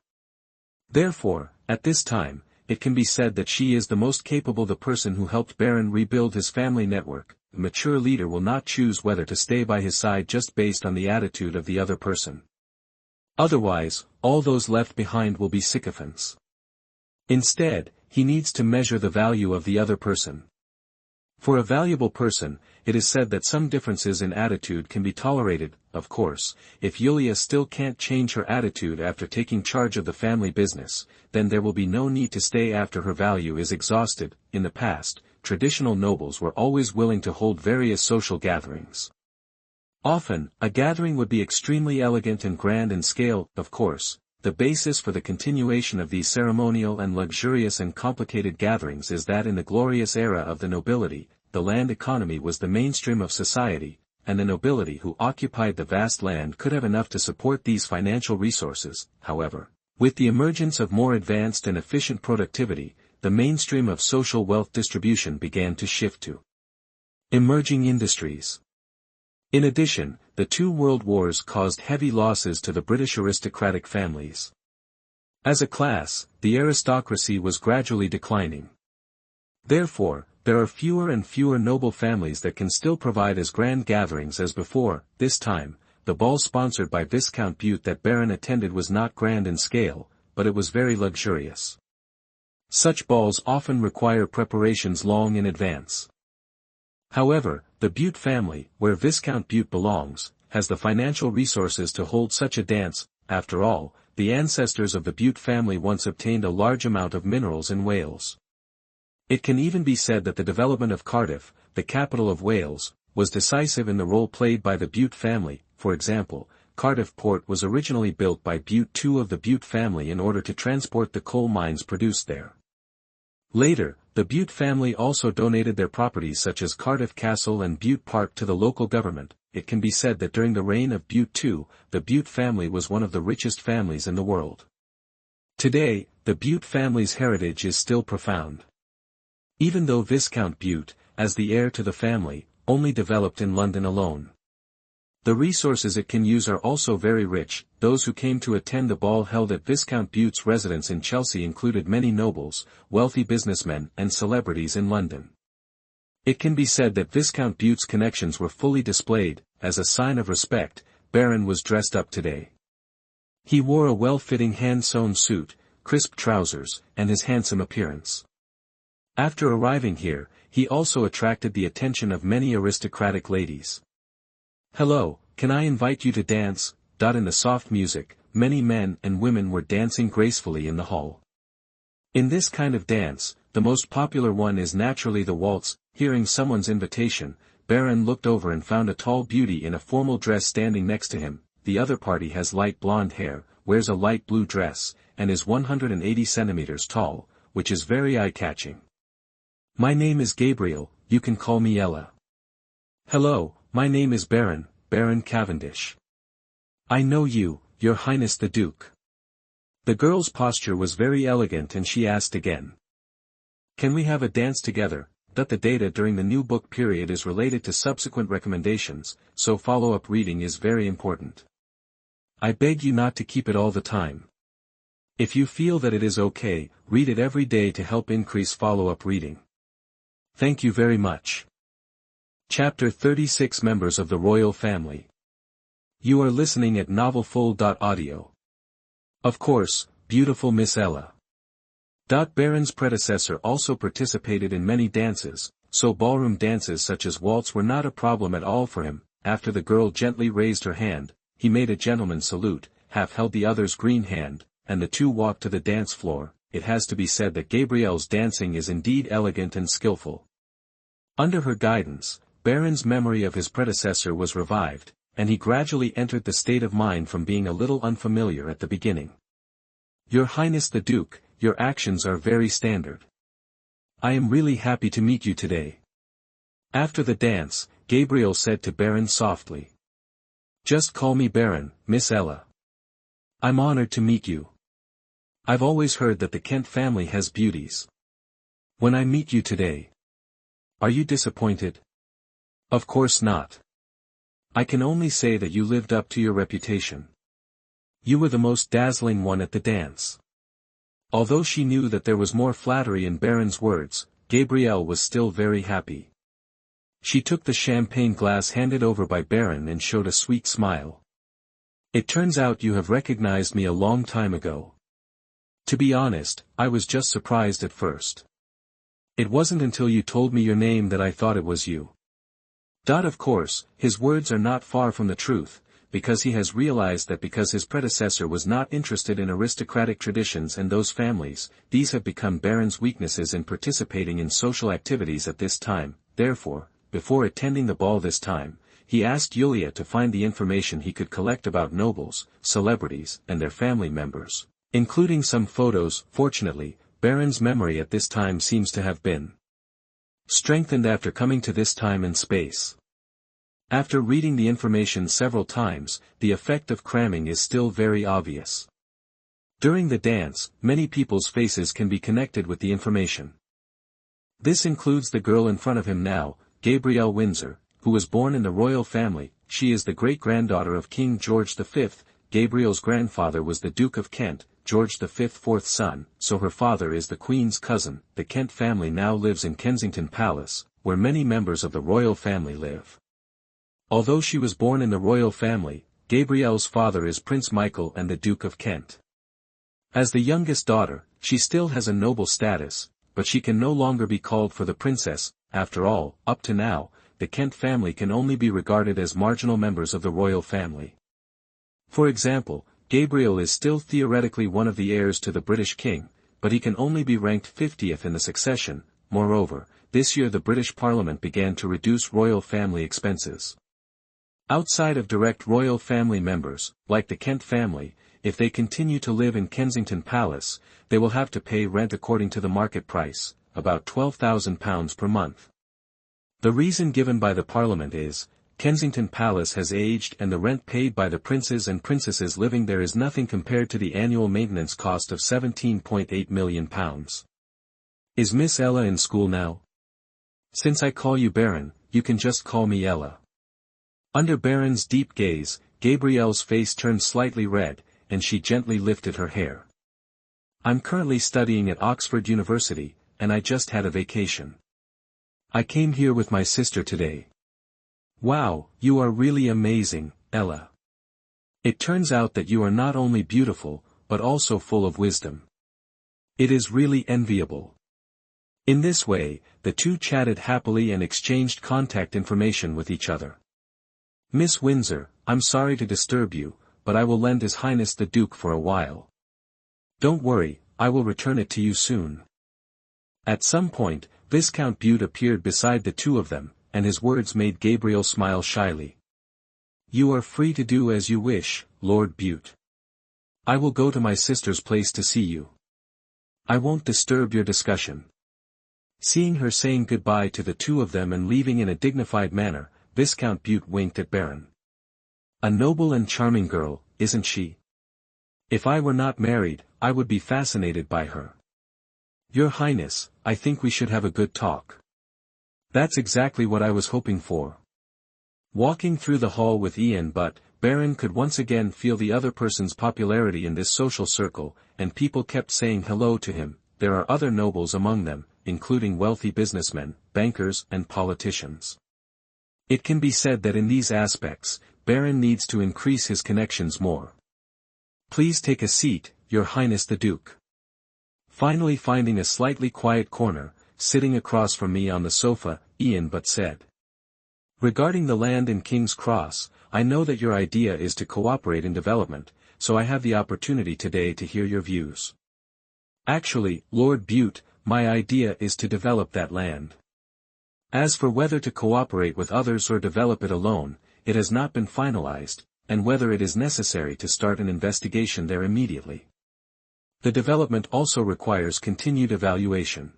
Therefore, at this time, it can be said that she is the most capable, the person who helped Baron rebuild his family network. A mature leader will not choose whether to stay by his side just based on the attitude of the other person. Otherwise, all those left behind will be sycophants. Instead, he needs to measure the value of the other person. For a valuable person, it is said that some differences in attitude can be tolerated. Of course, if Yulia still can't change her attitude after taking charge of the family business, then there will be no need to stay after her value is exhausted. In the past, traditional nobles were always willing to hold various social gatherings. Often, a gathering would be extremely elegant and grand in scale. Of course, the basis for the continuation of these ceremonial and luxurious and complicated gatherings is that in the glorious era of the nobility, the land economy was the mainstream of society, and the nobility who occupied the vast land could have enough to support these financial resources. However, with the emergence of more advanced and efficient productivity, the mainstream of social wealth distribution began to shift to emerging industries. In addition, the two world wars caused heavy losses to the British aristocratic families. As a class, the aristocracy was gradually declining. Therefore, there are fewer and fewer noble families that can still provide as grand gatherings as before. This time, the ball sponsored by Viscount Butte that Baron attended was not grand in scale, but it was very luxurious. Such balls often require preparations long in advance. However, the Butte family, where Viscount Butte belongs, has the financial resources to hold such a dance. After all, the ancestors of the Butte family once obtained a large amount of minerals in Wales. It can even be said that the development of Cardiff, the capital of Wales, was decisive in the role played by the Butte family. For example, Cardiff Port was originally built by Butte II of the Butte family in order to transport the coal mines produced there. Later, the Butte family also donated their properties such as Cardiff Castle and Butte Park to the local government. It can be said that during the reign of Butte II, the Butte family was one of the richest families in the world. Today, the Butte family's heritage is still profound. Even though Viscount Butte, as the heir to the family, only developed in London alone. The resources it can use are also very rich. Those who came to attend the ball held at Viscount Butte's residence in Chelsea included many nobles, wealthy businessmen and celebrities in London. It can be said that Viscount Butte's connections were fully displayed. As a sign of respect, Baron was dressed up today. He wore a well-fitting hand-sewn suit, crisp trousers, and his handsome appearance. After arriving here, he also attracted the attention of many aristocratic ladies. "Hello, can I invite you to dance?" In the soft music, many men and women were dancing gracefully in the hall. In this kind of dance, the most popular one is naturally the waltz. Hearing someone's invitation, Baron looked over and found a tall beauty in a formal dress standing next to him. The other party has light blonde hair, wears a light blue dress, and is 180 centimeters tall, which is very eye-catching. My name is Gabriel, you can call me Ella. Hello, my name is Baron Cavendish. I know you, Your Highness the Duke. The girl's posture was very elegant and she asked again. Can we have a dance together? That the data during the new book period is related to subsequent recommendations, so follow-up reading is very important. I beg you not to keep it all the time. If you feel that it is okay, read it every day to help increase follow-up reading. Thank you very much. Chapter 36 Members of the Royal Family. You are listening at novelfull.audio. Of course, beautiful Miss Ella. Baron's predecessor also participated in many dances, so ballroom dances such as waltz were not a problem at all for him. After the girl gently raised her hand, he made a gentleman's salute, half held the other's green hand, and the two walked to the dance floor. It has to be said that Gabrielle's dancing is indeed elegant and skillful. Under her guidance, Baron's memory of his predecessor was revived, and he gradually entered the state of mind from being a little unfamiliar at the beginning. Your Highness the Duke, your actions are very standard. I am really happy to meet you today. After the dance, Gabriel said to Baron softly. Just call me Baron, Miss Ella. I'm honored to meet you. I've always heard that the Kent family has beauties. When I meet you today. Are you disappointed? Of course not. I can only say that you lived up to your reputation. You were the most dazzling one at the dance. Although she knew that there was more flattery in Baron's words, Gabrielle was still very happy. She took the champagne glass handed over by Baron and showed a sweet smile. It turns out you have recognized me a long time ago. To be honest, I was just surprised at first. It wasn't until you told me your name that I thought it was you. Of course, his words are not far from the truth, because he has realized that because his predecessor was not interested in aristocratic traditions and those families, these have become Baron's weaknesses in participating in social activities at this time. Therefore, before attending the ball this time, he asked Yulia to find the information he could collect about nobles, celebrities, and their family members, including some photos. Fortunately, Baron's memory at this time seems to have been strengthened after coming to this time and space. After reading the information several times, the effect of cramming is still very obvious. During the dance, many people's faces can be connected with the information. This includes the girl in front of him now, Gabrielle Windsor, who was born in the royal family. She is the great-granddaughter of King George V. Gabrielle's grandfather was the Duke of Kent, George V's fourth son, so her father is the Queen's cousin. The Kent family now lives in Kensington Palace, where many members of the royal family live. Although she was born in the royal family, Gabrielle's father is Prince Michael and the Duke of Kent. As the youngest daughter, she still has a noble status, but she can no longer be called for the princess. After all, up to now, the Kent family can only be regarded as marginal members of the royal family. For example, Gabriel is still theoretically one of the heirs to the British king, but he can only be ranked 50th in the succession. Moreover, this year the British Parliament began to reduce royal family expenses. Outside of direct royal family members, like the Kent family, if they continue to live in Kensington Palace, they will have to pay rent according to the market price, about £12,000 per month. The reason given by the Parliament is, Kensington Palace has aged and the rent paid by the princes and princesses living there is nothing compared to the annual maintenance cost of £17.8 million. Is Miss Ella in school now? Since I call you Baron, you can just call me Ella. Under Baron's deep gaze, Gabrielle's face turned slightly red, and she gently lifted her hair. I'm currently studying at Oxford University, and I just had a vacation. I came here with my sister today. Wow, you are really amazing, Ella. It turns out that you are not only beautiful, but also full of wisdom. It is really enviable. In this way, the two chatted happily and exchanged contact information with each other. Miss Windsor, I'm sorry to disturb you, but I will lend His Highness the Duke for a while. Don't worry, I will return it to you soon. At some point, Viscount Butte appeared beside the two of them, and his words made Gabriel smile shyly. "You are free to do as you wish, Lord Butte. I will go to my sister's place to see you. I won't disturb your discussion." Seeing her saying goodbye to the two of them and leaving in a dignified manner, Viscount Butte winked at Baron. "A noble and charming girl, isn't she? If I were not married, I would be fascinated by her. Your Highness, I think we should have a good talk." "That's exactly what I was hoping for." Walking through the hall with Ian, but Baron could once again feel the other person's popularity in this social circle, and people kept saying hello to him. There are other nobles among them, including wealthy businessmen, bankers and politicians. It can be said that in these aspects, Baron needs to increase his connections more. "Please take a seat, Your Highness the Duke." Finally finding a slightly quiet corner, sitting across from me on the sofa, Ian but said. "Regarding the land in King's Cross, I know that your idea is to cooperate in development, so I have the opportunity today to hear your views." "Actually, Lord Butte, my idea is to develop that land. As for whether to cooperate with others or develop it alone, it has not been finalized, and whether it is necessary to start an investigation there immediately. The development also requires continued evaluation."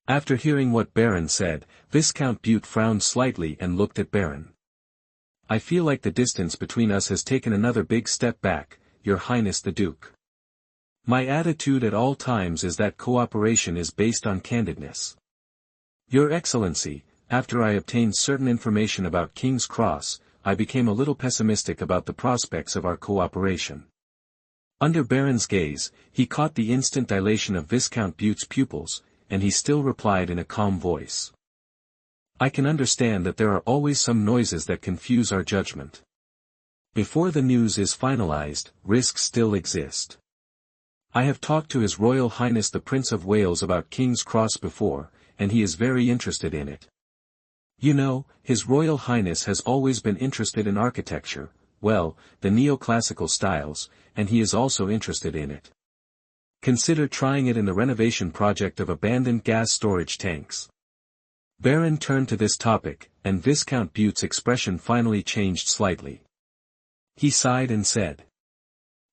After hearing what Baron said, Viscount Butte frowned slightly and looked at Baron. "I feel like the distance between us has taken another big step back, Your Highness the Duke. My attitude at all times is that cooperation is based on candidness. Your Excellency, after I obtained certain information about King's Cross, I became a little pessimistic about the prospects of our cooperation." Under Baron's gaze, he caught the instant dilation of Viscount Butte's pupils, and he still replied in a calm voice. "I can understand that there are always some noises that confuse our judgment. Before the news is finalized, risks still exist. I have talked to His Royal Highness the Prince of Wales about King's Cross before, and he is very interested in it. You know, His Royal Highness has always been interested in architecture, well, the neoclassical styles, and he is also interested in it. Consider trying it in the renovation project of abandoned gas storage tanks." Baron turned to this topic, and Viscount Butte's expression finally changed slightly. He sighed and said,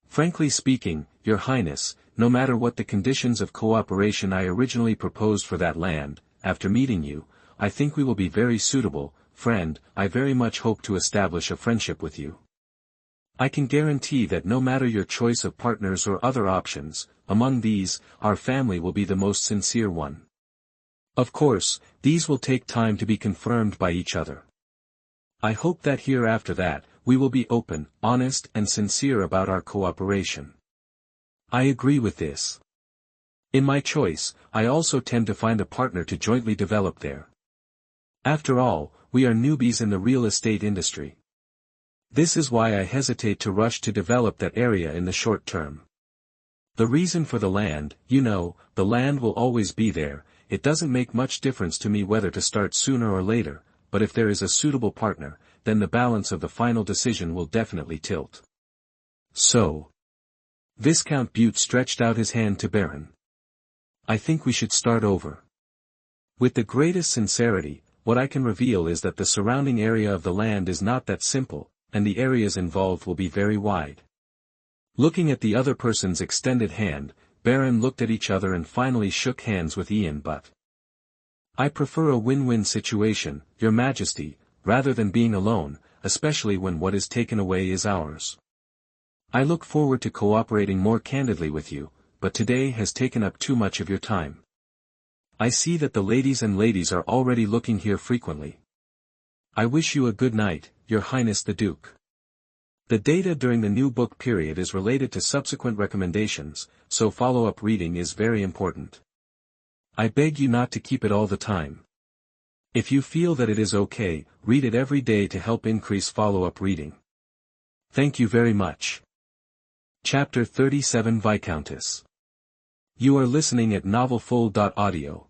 "Frankly speaking, Your Highness, no matter what the conditions of cooperation I originally proposed for that land, after meeting you, I think we will be very suitable. Friend, I very much hope to establish a friendship with you. I can guarantee that no matter your choice of partners or other options, among these, our family will be the most sincere one. Of course, these will take time to be confirmed by each other. I hope that hereafter that, we will be open, honest and sincere about our cooperation. I agree with this. In my choice, I also tend to find a partner to jointly develop there. After all, we are newbies in the real estate industry. This is why I hesitate to rush to develop that area in the short term. The reason for the land, you know, the land will always be there. It doesn't make much difference to me whether to start sooner or later, but if there is a suitable partner, then the balance of the final decision will definitely tilt. So." Viscount Butte stretched out his hand to Baron. "I think we should start over. With the greatest sincerity, what I can reveal is that the surrounding area of the land is not that simple, and the areas involved will be very wide." Looking at the other person's extended hand, Baron looked at each other and finally shook hands with Ian but. "I prefer a win-win situation, Your Majesty, rather than being alone, especially when what is taken away is ours. I look forward to cooperating more candidly with you, but today has taken up too much of your time. I see that the ladies are already looking here frequently. I wish you a good night, Your Highness the Duke. The data during the new book period is related to subsequent recommendations, so follow-up reading is very important. I beg you not to keep it all the time. If you feel that it is okay, read it every day to help increase follow-up reading. Thank you very much." Chapter 37 Viscountess. You are listening at novelfull.audio.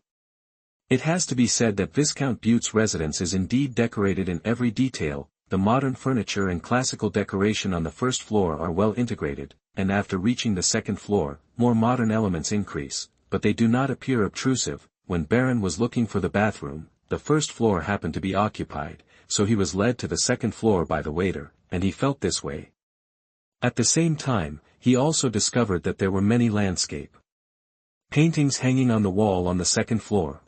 It has to be said that Viscount Butte's residence is indeed decorated in every detail. The modern furniture and classical decoration on the first floor are well integrated, and after reaching the second floor, more modern elements increase, but they do not appear obtrusive. When Baron was looking for the bathroom, the first floor happened to be occupied, so he was led to the second floor by the waiter, and he felt this way. At the same time, he also discovered that there were many landscape paintings hanging on the wall on the second floor.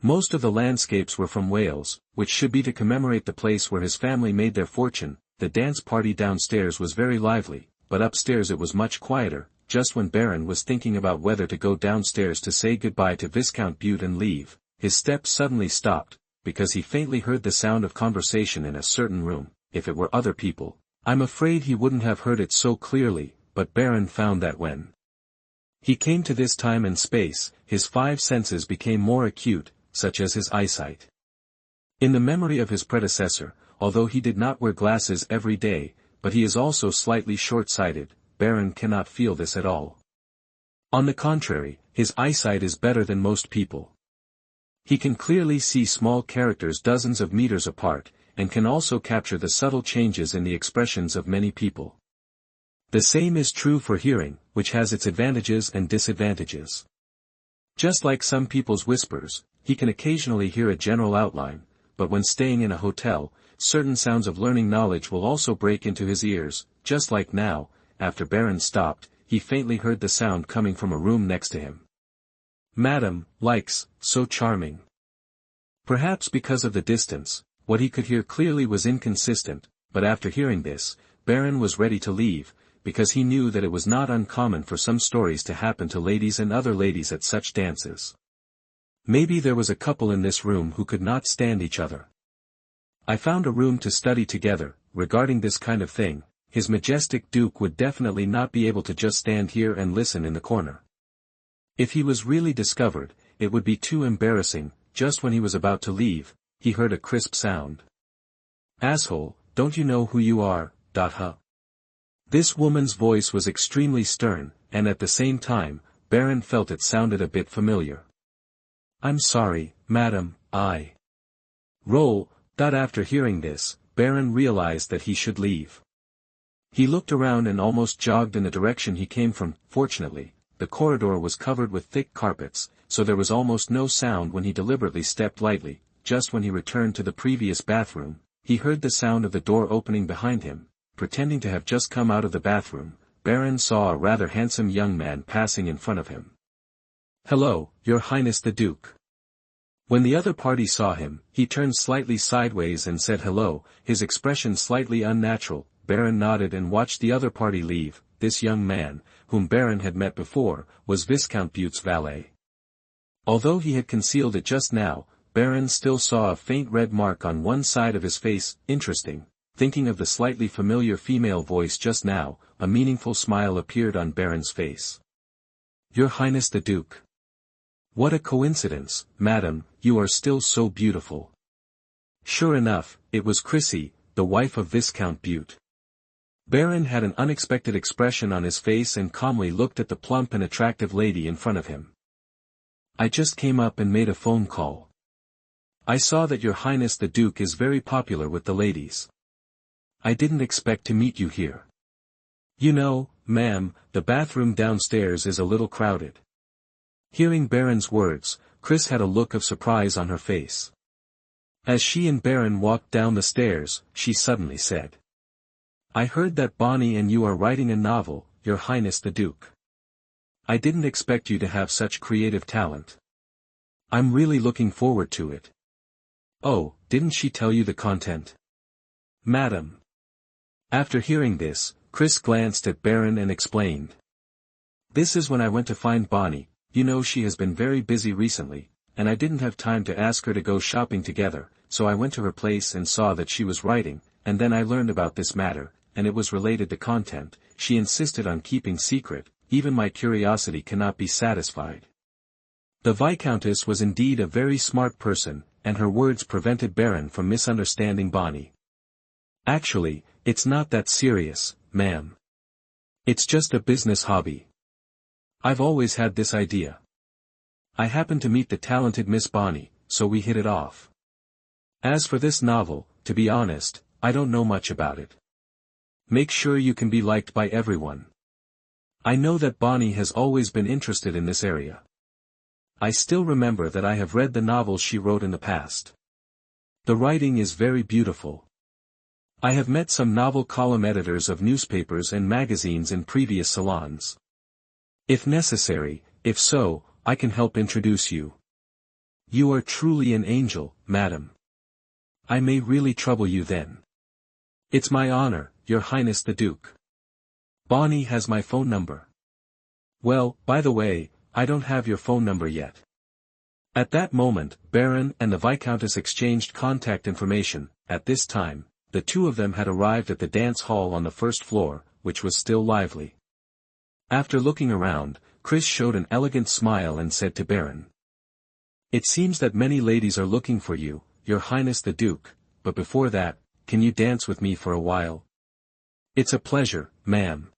Most of the landscapes were from Wales, which should be to commemorate the place where his family made their fortune. The dance party downstairs was very lively, but upstairs it was much quieter. Just when Baron was thinking about whether to go downstairs to say goodbye to Viscount Bute and leave, his steps suddenly stopped, because he faintly heard the sound of conversation in a certain room. If it were other people, I'm afraid he wouldn't have heard it so clearly, but Baron found that when he came to this time and space, his 5 senses became more acute, such as his eyesight. In the memory of his predecessor, although he did not wear glasses every day, but he is also slightly short-sighted, Baron cannot feel this at all. On the contrary, his eyesight is better than most people. He can clearly see small characters dozens of meters apart, and can also capture the subtle changes in the expressions of many people. The same is true for hearing, which has its advantages and disadvantages. Just like some people's whispers, he can occasionally hear a general outline, but when staying in a hotel, certain sounds of learning knowledge will also break into his ears, just like now. After Baron stopped, he faintly heard the sound coming from a room next to him. Madam, likes, so charming. Perhaps because of the distance, what he could hear clearly was inconsistent, but after hearing this, Baron was ready to leave, because he knew that it was not uncommon for some stories to happen to ladies and other ladies at such dances. Maybe there was a couple in this room who could not stand each other. I found a room to study together. Regarding this kind of thing, His Majestic Duke would definitely not be able to just stand here and listen in the corner. If he was really discovered, it would be too embarrassing. Just when he was about to leave, he heard a crisp sound. Asshole, don't you know who you are, huh? This woman's voice was extremely stern, and at the same time, Baron felt it sounded a bit familiar. I'm sorry, madam, I roll. After hearing this, Baron realized that he should leave. He looked around and almost jogged in the direction he came from. Fortunately, the corridor was covered with thick carpets, so there was almost no sound when he deliberately stepped lightly. Just when he returned to the previous bathroom, he heard the sound of the door opening behind him. Pretending to have just come out of the bathroom, Baron saw a rather handsome young man passing in front of him. Hello, Your Highness the Duke. When the other party saw him, he turned slightly sideways and said hello, his expression slightly unnatural. Baron nodded and watched the other party leave. This young man, whom Baron had met before, was Viscount Bute's valet. Although he had concealed it just now, Baron still saw a faint red mark on one side of his face. Interesting. Thinking of the slightly familiar female voice just now, a meaningful smile appeared on Baron's face. Your Highness the Duke. What a coincidence, madam, you are still so beautiful. Sure enough, it was Chrissy, the wife of Viscount Bute. Baron had an unexpected expression on his face and calmly looked at the plump and attractive lady in front of him. I just came up and made a phone call. I saw that Your Highness the Duke is very popular with the ladies. I didn't expect to meet you here. You know, ma'am, the bathroom downstairs is a little crowded. Hearing Baron's words, Chris had a look of surprise on her face. As she and Baron walked down the stairs, she suddenly said, I heard that Bonnie and you are writing a novel, Your Highness the Duke. I didn't expect you to have such creative talent. I'm really looking forward to it. Oh, didn't she tell you the content? Madam. After hearing this, Chris glanced at Baron and explained. This is when I went to find Bonnie. You know she has been very busy recently, and I didn't have time to ask her to go shopping together, so I went to her place and saw that she was writing, and then I learned about this matter, and it was related to content. She insisted on keeping secret. Even my curiosity cannot be satisfied. The Viscountess was indeed a very smart person, and her words prevented Baron from misunderstanding Bonnie. Actually, it's not that serious, ma'am. It's just a business hobby. I've always had this idea. I happened to meet the talented Miss Bonnie, so we hit it off. As for this novel, to be honest, I don't know much about it. Make sure you can be liked by everyone. I know that Bonnie has always been interested in this area. I still remember that I have read the novels she wrote in the past. The writing is very beautiful. I have met some novel column editors of newspapers and magazines in previous salons. If necessary, if so, I can help introduce you. You are truly an angel, madam. I may really trouble you then. It's my honor, Your Highness the Duke. Bonnie has my phone number. Well, by the way, I don't have your phone number yet. At that moment, Baron and the Viscountess exchanged contact information. At this time, the two of them had arrived at the dance hall on the first floor, which was still lively. After looking around, Chris showed an elegant smile and said to Baron. It seems that many ladies are looking for you, Your Highness the Duke, but before that, can you dance with me for a while? It's a pleasure, ma'am.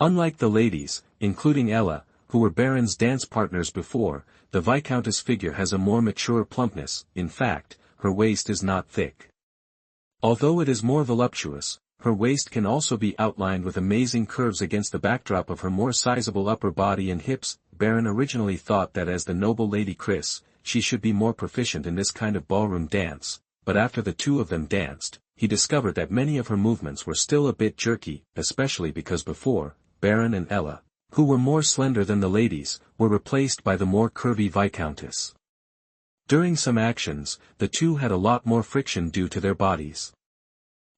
Unlike the ladies, including Ella, who were Baron's dance partners before, the Viscountess figure has a more mature plumpness. In fact, her waist is not thick. Although it is more voluptuous, her waist can also be outlined with amazing curves against the backdrop of her more sizable upper body and hips. Baron originally thought that as the noble Lady Chris, she should be more proficient in this kind of ballroom dance, but after the two of them danced, he discovered that many of her movements were still a bit jerky, especially because before, Baron and Ella, who were more slender than the ladies, were replaced by the more curvy Viscountess. During some actions, the two had a lot more friction due to their bodies.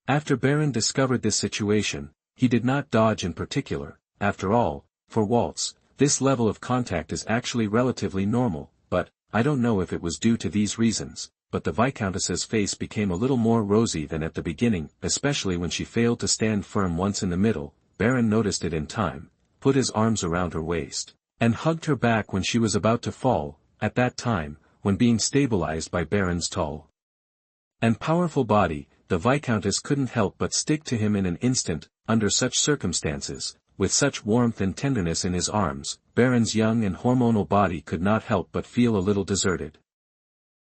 After Baron discovered this situation, he did not dodge in particular. After all, for waltz, this level of contact is actually relatively normal, but, I don't know if it was due to these reasons, but the Viscountess's face became a little more rosy than at the beginning, especially when she failed to stand firm once in the middle. Baron noticed it in time, put his arms around her waist, and hugged her back when she was about to fall. At that time, when being stabilized by Baron's tall and powerful body, the Viscountess couldn't help but stick to him in an instant. Under such circumstances, with such warmth and tenderness in his arms, Baron's young and hormonal body could not help but feel a little deserted.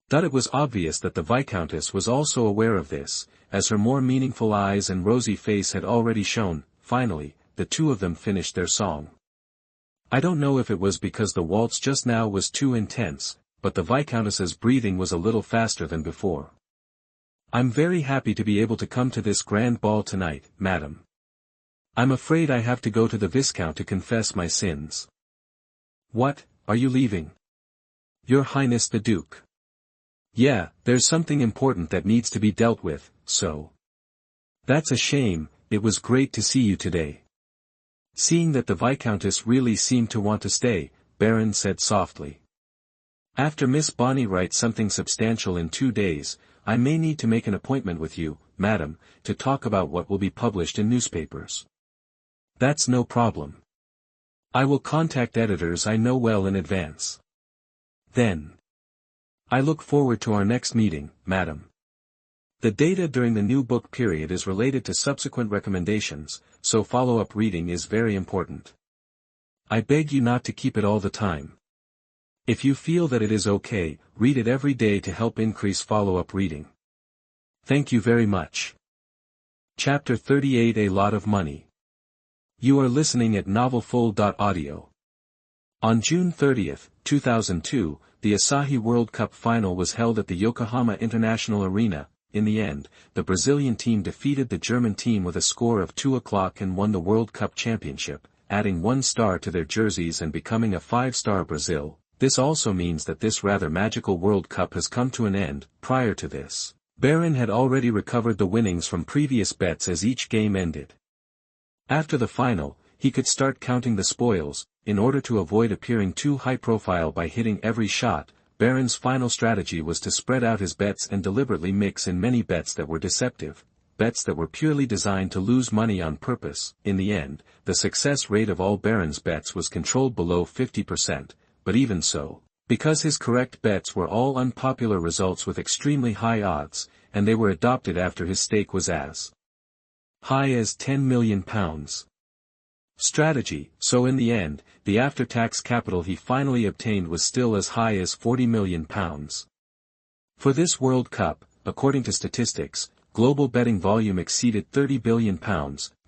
That it was obvious that the Viscountess was also aware of this, as her more meaningful eyes and rosy face had already shown. Finally, the two of them finished their song. I don't know if it was because the waltz just now was too intense, but the Viscountess's breathing was a little faster than before. I'm very happy to be able to come to this grand ball tonight, madam. I'm afraid I have to go to the Viscount to confess my sins. What, are you leaving? Your Highness the Duke. Yeah, there's something important that needs to be dealt with, so. That's a shame. It was great to see you today. Seeing that the Viscountess really seemed to want to stay, Baron said softly. After Miss Bonnie writes something substantial in 2 days, I may need to make an appointment with you, madam, to talk about what will be published in newspapers. That's no problem. I will contact editors I know well in advance. Then. I look forward to our next meeting, madam. The data during the new book period is related to subsequent recommendations, so follow-up reading is very important. I beg you not to keep it all the time. If you feel that it is okay, read it every day to help increase follow-up reading. Thank you very much. Chapter 38 A Lot of Money. You are listening at novelfull.audio. On June 30, 2002, the Asahi World Cup final was held at the Yokohama International Arena. In the end, the Brazilian team defeated the German team with a score of 2-0 and won the World Cup championship, adding 1 star to their jerseys and becoming a 5-star Brazil. This also means that this rather magical World Cup has come to an end. Prior to this, Baron had already recovered the winnings from previous bets as each game ended. After the final, he could start counting the spoils. In order to avoid appearing too high-profile by hitting every shot, Baron's final strategy was to spread out his bets and deliberately mix in many bets that were deceptive, bets that were purely designed to lose money on purpose. In the end, the success rate of all Baron's bets was controlled below 50%, but even so, because his correct bets were all unpopular results with extremely high odds, and they were adopted after his stake was as high as £10 million. Strategy. So in the end, the after-tax capital he finally obtained was still as high as £40 million. For this World Cup, according to statistics, global betting volume exceeded £30 billion,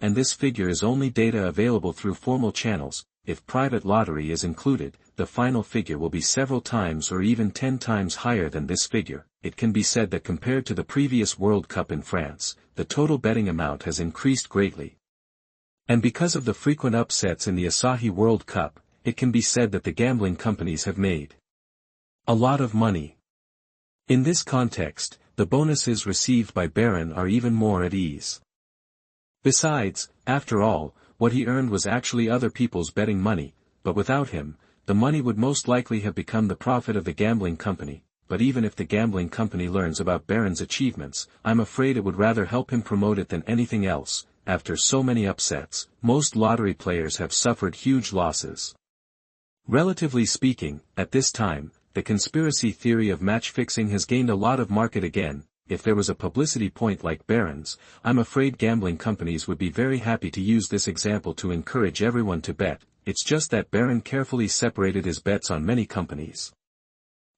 and this figure is only data available through formal channels. If private lottery is included, the final figure will be several times or even 10 times higher than this figure. It can be said that compared to the previous World Cup in France, the total betting amount has increased greatly. And because of the frequent upsets in the Asahi World Cup, it can be said that the gambling companies have made a lot of money. In this context, the bonuses received by Baron are even more at ease. Besides, after all, what he earned was actually other people's betting money, but without him, the money would most likely have become the profit of the gambling company. But even if the gambling company learns about Baron's achievements, I'm afraid it would rather help him promote it than anything else. After so many upsets, most lottery players have suffered huge losses. Relatively speaking, at this time, the conspiracy theory of match fixing has gained a lot of market again. If there was a publicity point like Baron's, I'm afraid gambling companies would be very happy to use this example to encourage everyone to bet. It's just that Baron carefully separated his bets on many companies.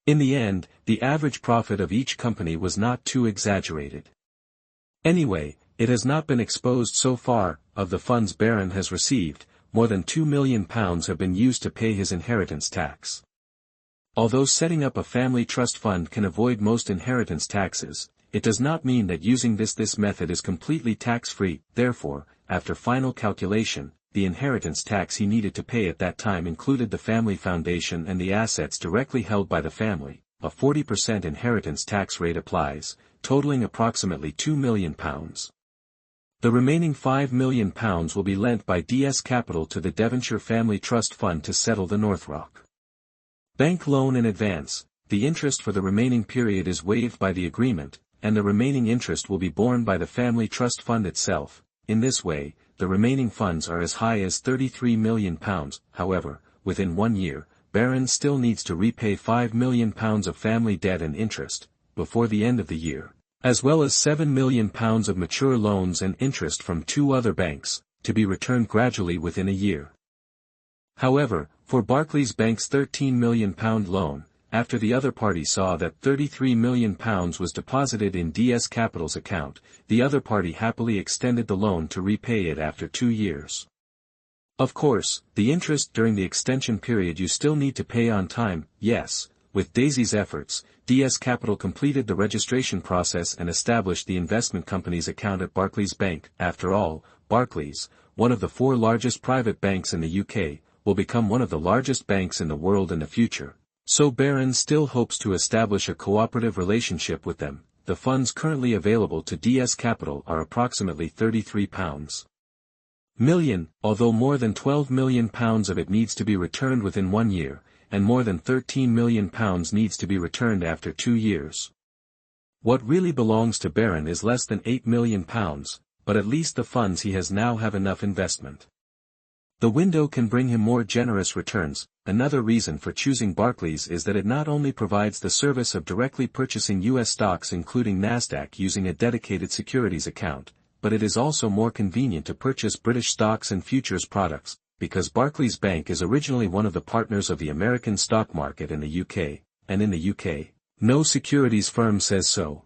In the end, the average profit of each company was not too exaggerated. Anyway, it has not been exposed so far. Of the funds Baron has received, more than £2 million have been used to pay his inheritance tax. Although setting up a family trust fund can avoid most inheritance taxes, it does not mean that using this method is completely tax-free. Therefore, after final calculation, the inheritance tax he needed to pay at that time included the family foundation and the assets directly held by the family. A 40% inheritance tax rate applies, totaling approximately £2 million. The remaining £5 million will be lent by DS Capital to the Devonshire Family Trust Fund to settle the North Rock Bank loan in advance. The interest for the remaining period is waived by the agreement, and the remaining interest will be borne by the Family Trust Fund itself. In this way, the remaining funds are as high as £33 million. However, within 1 year, Baron still needs to repay £5 million of family debt and interest, before the end of the year, as well as £7 million of mature loans and interest from 2 other banks, to be returned gradually within a year. However, for Barclays Bank's £13 million loan, after the other party saw that £33 million was deposited in DS Capital's account, the other party happily extended the loan to repay it after 2 years. Of course, the interest during the extension period you still need to pay on time. Yes, with Daisy's efforts, DS Capital completed the registration process and established the investment company's account at Barclays Bank. After all, Barclays, one of the 4 largest private banks in the UK, will become one of the largest banks in the world in the future. So Baron still hopes to establish a cooperative relationship with them. The funds currently available to DS Capital are approximately £33 million, although more than £12 million of it needs to be returned within 1 year, and more than £13 million needs to be returned after 2 years. What really belongs to Baron is less than £8 million, but at least the funds he has now have enough investment. The window can bring him more generous returns. Another reason for choosing Barclays is that it not only provides the service of directly purchasing US stocks including Nasdaq using a dedicated securities account, but it is also more convenient to purchase British stocks and futures products, because Barclays Bank is originally one of the partners of the American stock market in the UK, and in the UK, no securities firm says so.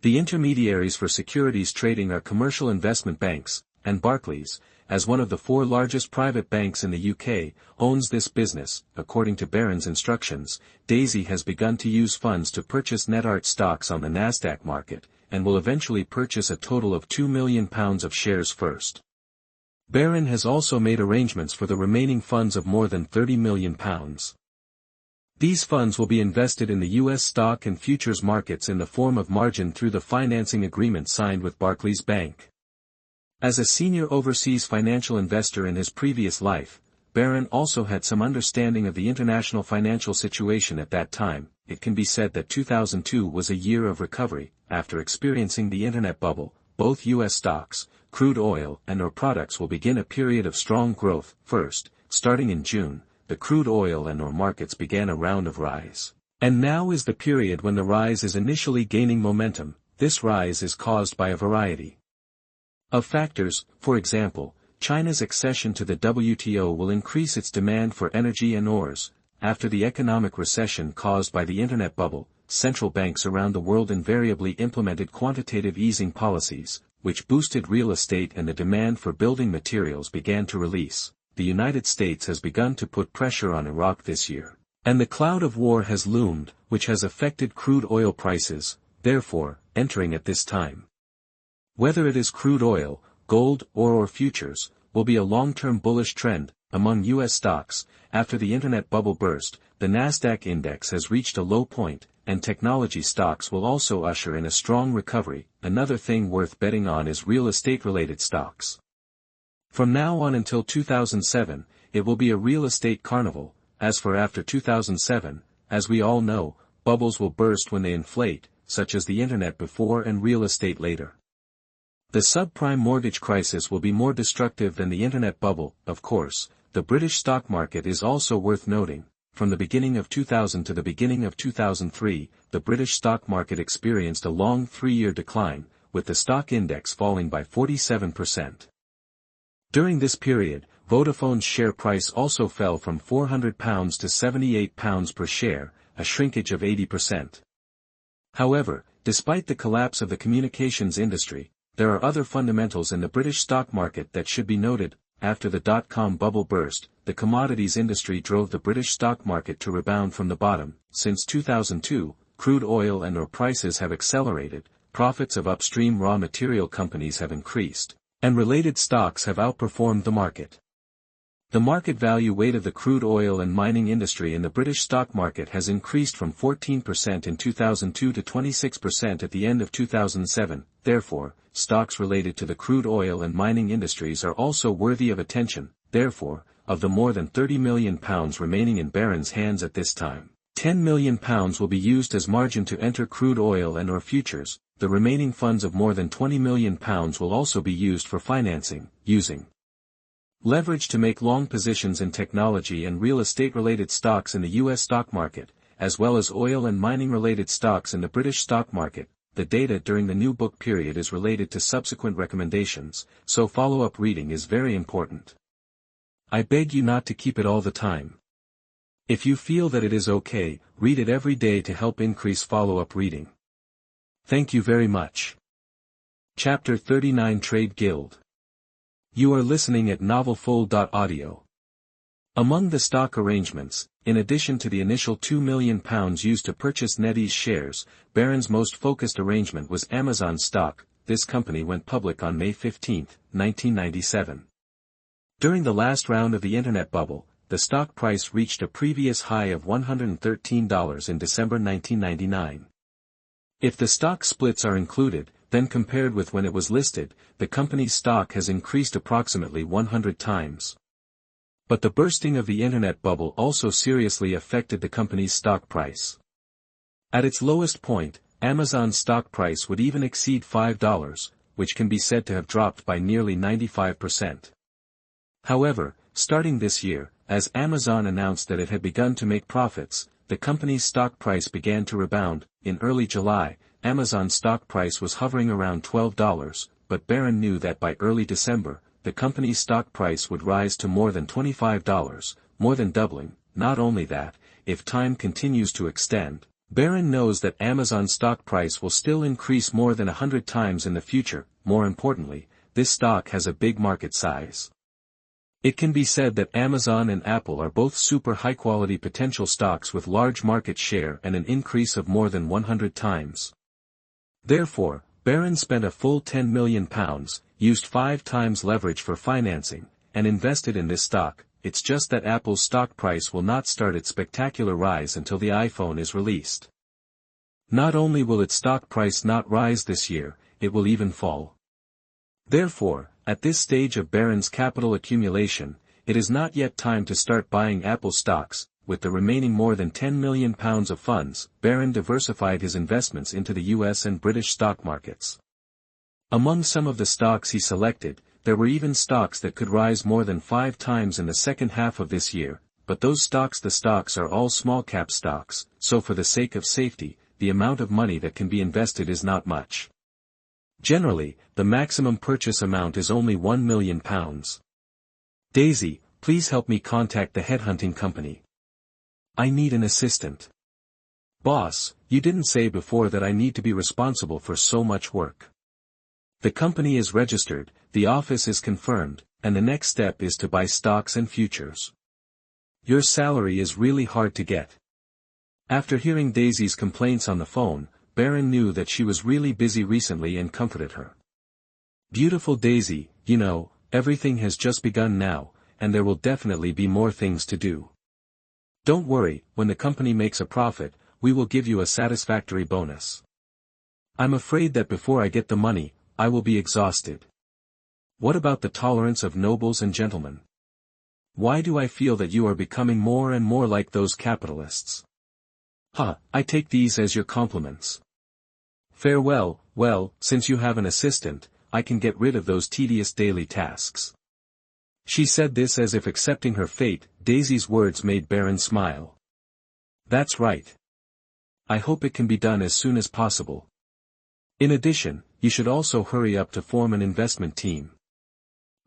The intermediaries for securities trading are commercial investment banks, and Barclays, as one of the 4 largest private banks in the UK, owns this business. According to Baron's instructions, Daisy has begun to use funds to purchase NetArt stocks on the Nasdaq market, and will eventually purchase a total of £2 million of shares first. Baron has also made arrangements for the remaining funds of more than £30 million. These funds will be invested in the US stock and futures markets in the form of margin through the financing agreement signed with Barclays Bank. As a senior overseas financial investor in his previous life, Baron also had some understanding of the international financial situation at that time. It can be said that 2002 was a year of recovery. After experiencing the internet bubble, both US stocks, crude oil and oil products will begin a period of strong growth. First, starting in June, the crude oil and oil markets began a round of rise. And now is the period when the rise is initially gaining momentum. This rise is caused by a variety of factors. For example, China's accession to the WTO will increase its demand for energy and ores. After the economic recession caused by the internet bubble, central banks around the world invariably implemented quantitative easing policies, which boosted real estate and the demand for building materials began to release. The United States has begun to put pressure on Iraq this year, and the cloud of war has loomed, which has affected crude oil prices, therefore, entering at this time. Whether it is crude oil, gold, or futures, will be a long-term bullish trend. Among U.S. stocks, after the internet bubble burst, the Nasdaq index has reached a low point, and technology stocks will also usher in a strong recovery. Another thing worth betting on is real estate-related stocks. From now on until 2007, it will be a real estate carnival. As for after 2007, as we all know, bubbles will burst when they inflate, such as the internet before and real estate later. The subprime mortgage crisis will be more destructive than the internet bubble, of course. The British stock market is also worth noting. From the beginning of 2000 to the beginning of 2003, the British stock market experienced a long 3-year decline, with the stock index falling by 47%. During this period, Vodafone's share price also fell from £400 to £78 per share, a shrinkage of 80%. However, despite the collapse of the communications industry, there are other fundamentals in the British stock market that should be noted. After the dot-com bubble burst, the commodities industry drove the British stock market to rebound from the bottom. Since 2002, crude oil and oil prices have accelerated, profits of upstream raw material companies have increased, and related stocks have outperformed the market. The market value weight of the crude oil and mining industry in the British stock market has increased from 14% in 2002 to 26% at the end of 2007, therefore, stocks related to the crude oil and mining industries are also worthy of attention. Therefore, of the more than £30 million remaining in Barron's hands at this time, £10 million will be used as margin to enter crude oil and or futures. The remaining funds of more than £20 million will also be used for financing, using leverage to make long positions in technology and real estate-related stocks in the U.S. stock market, as well as oil and mining-related stocks in the British stock market. The data during the new book period is related to subsequent recommendations, so follow-up reading is very important. I beg you not to keep it all the time. If you feel that it is okay, read it every day to help increase follow-up reading. Thank you very much. Chapter 39 Trade Guild. You are listening at novelfull.audio. Among the stock arrangements, in addition to the initial £2 million used to purchase NetEase shares, Barron's most focused arrangement was Amazon stock. This company went public on May 15, 1997. During the last round of the internet bubble, the stock price reached a previous high of $113 in December 1999. If the stock splits are included, then compared with when it was listed, the company's stock has increased approximately 100 times. But the bursting of the internet bubble also seriously affected the company's stock price. At its lowest point, Amazon's stock price would even exceed $5, which can be said to have dropped by nearly 95%. However, starting this year, as Amazon announced that it had begun to make profits, the company's stock price began to rebound. In early July, Amazon's stock price was hovering around $12, but Barron knew that by early December, the company's stock price would rise to more than $25, more than doubling. Not only that, if time continues to extend, Barron knows that Amazon's stock price will still increase more than 100 times in the future. More importantly, this stock has a big market size. It can be said that Amazon and Apple are both super high-quality potential stocks with large market share and an increase of more than 100 times. Therefore, Barron spent a full £10 million, used 5 times leverage for financing, and invested in this stock. It's just that Apple's stock price will not start its spectacular rise until the iPhone is released. Not only will its stock price not rise this year, it will even fall. Therefore, at this stage of Barron's capital accumulation, it is not yet time to start buying Apple stocks. With the remaining more than £10 million of funds, Barron diversified his investments into the US and British stock markets. Among some of the stocks he selected, there were even stocks that could rise more than 5 times in the second half of this year, but the stocks are all small-cap stocks, so for the sake of safety, the amount of money that can be invested is not much. Generally, the maximum purchase amount is only £1 million. Daisy, please help me contact the headhunting company. I need an assistant. Boss, You didn't say before that I need to be responsible for so much work. The company is registered, the office is confirmed, and the next step is to buy stocks and futures. Your salary is really hard to get. After hearing Daisy's complaints on the phone, Baron knew that she was really busy recently and comforted her. Beautiful Daisy, you know, everything has just begun now, and there will definitely be more things to do. Don't worry, when the company makes a profit, we will give you a satisfactory bonus. I'm afraid that before I get the money, I will be exhausted. What about the tolerance of nobles and gentlemen? Why do I feel that you are becoming more and more like those capitalists? I take these as your compliments. Farewell. Well, since you have an assistant, I can get rid of those tedious daily tasks. She said this as if accepting her fate. Daisy's words made Baron smile. That's right. I hope it can be done as soon as possible. In addition, you should also hurry up to form an investment team.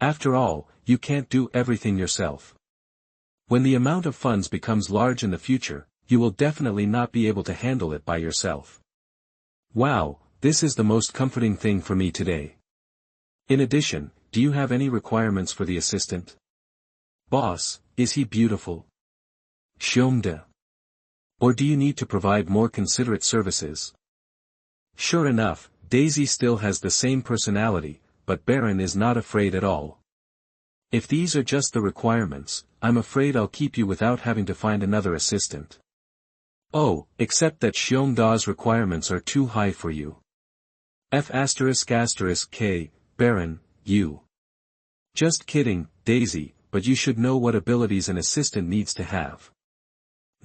After all, you can't do everything yourself. When the amount of funds becomes large in the future, you will definitely not be able to handle it by yourself. Wow, this is the most comforting thing for me today. In addition, do you have any requirements for the assistant? Boss, is he beautiful? Shomda. Or do you need to provide more considerate services? Sure enough, Daisy still has the same personality, but Baron is not afraid at all. If these are just the requirements, I'm afraid I'll keep you without having to find another assistant. Oh, except that Shomda's requirements are too high for you. F***K, Baron, you. Just kidding, Daisy, but you should know what abilities an assistant needs to have.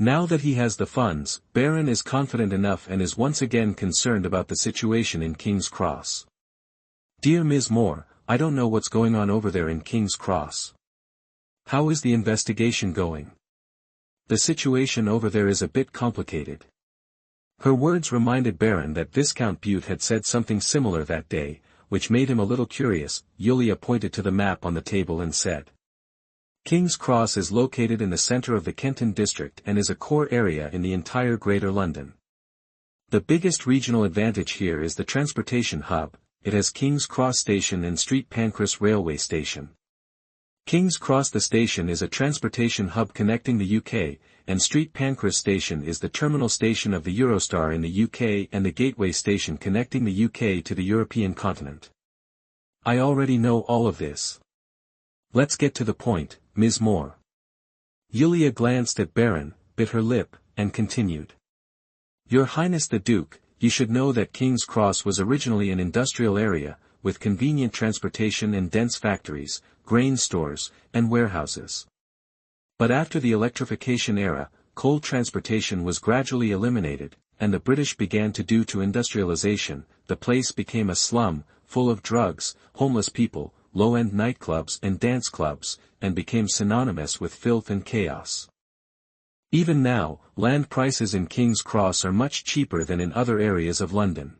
Now that he has the funds, Baron is confident enough and is once again concerned about the situation in King's Cross. Dear Ms. Moore, I don't know what's going on over there in King's Cross. How is the investigation going? The situation over there is a bit complicated. Her words reminded Baron that Viscount Butte had said something similar that day, which made him a little curious. Yulia pointed to the map on the table and said, King's Cross is located in the center of the Kenton district and is a core area in the entire Greater London. The biggest regional advantage here is the transportation hub. It has King's Cross Station and Street Pancras Railway Station. King's Cross the station is a transportation hub connecting the UK, and Street Pancras Station is the terminal station of the Eurostar in the UK and the gateway station connecting the UK to the European continent. I already know all of this. Let's get to the point, Ms. Moore. Yulia glanced at Baron, bit her lip, and continued. Your Highness the Duke, you should know that King's Cross was originally an industrial area, with convenient transportation and dense factories, grain stores, and warehouses. But after the electrification era, coal transportation was gradually eliminated, and the British began to do to industrialization. The place became a slum, full of drugs, homeless people, low-end nightclubs and dance clubs, and became synonymous with filth and chaos. Even now, land prices in King's Cross are much cheaper than in other areas of London.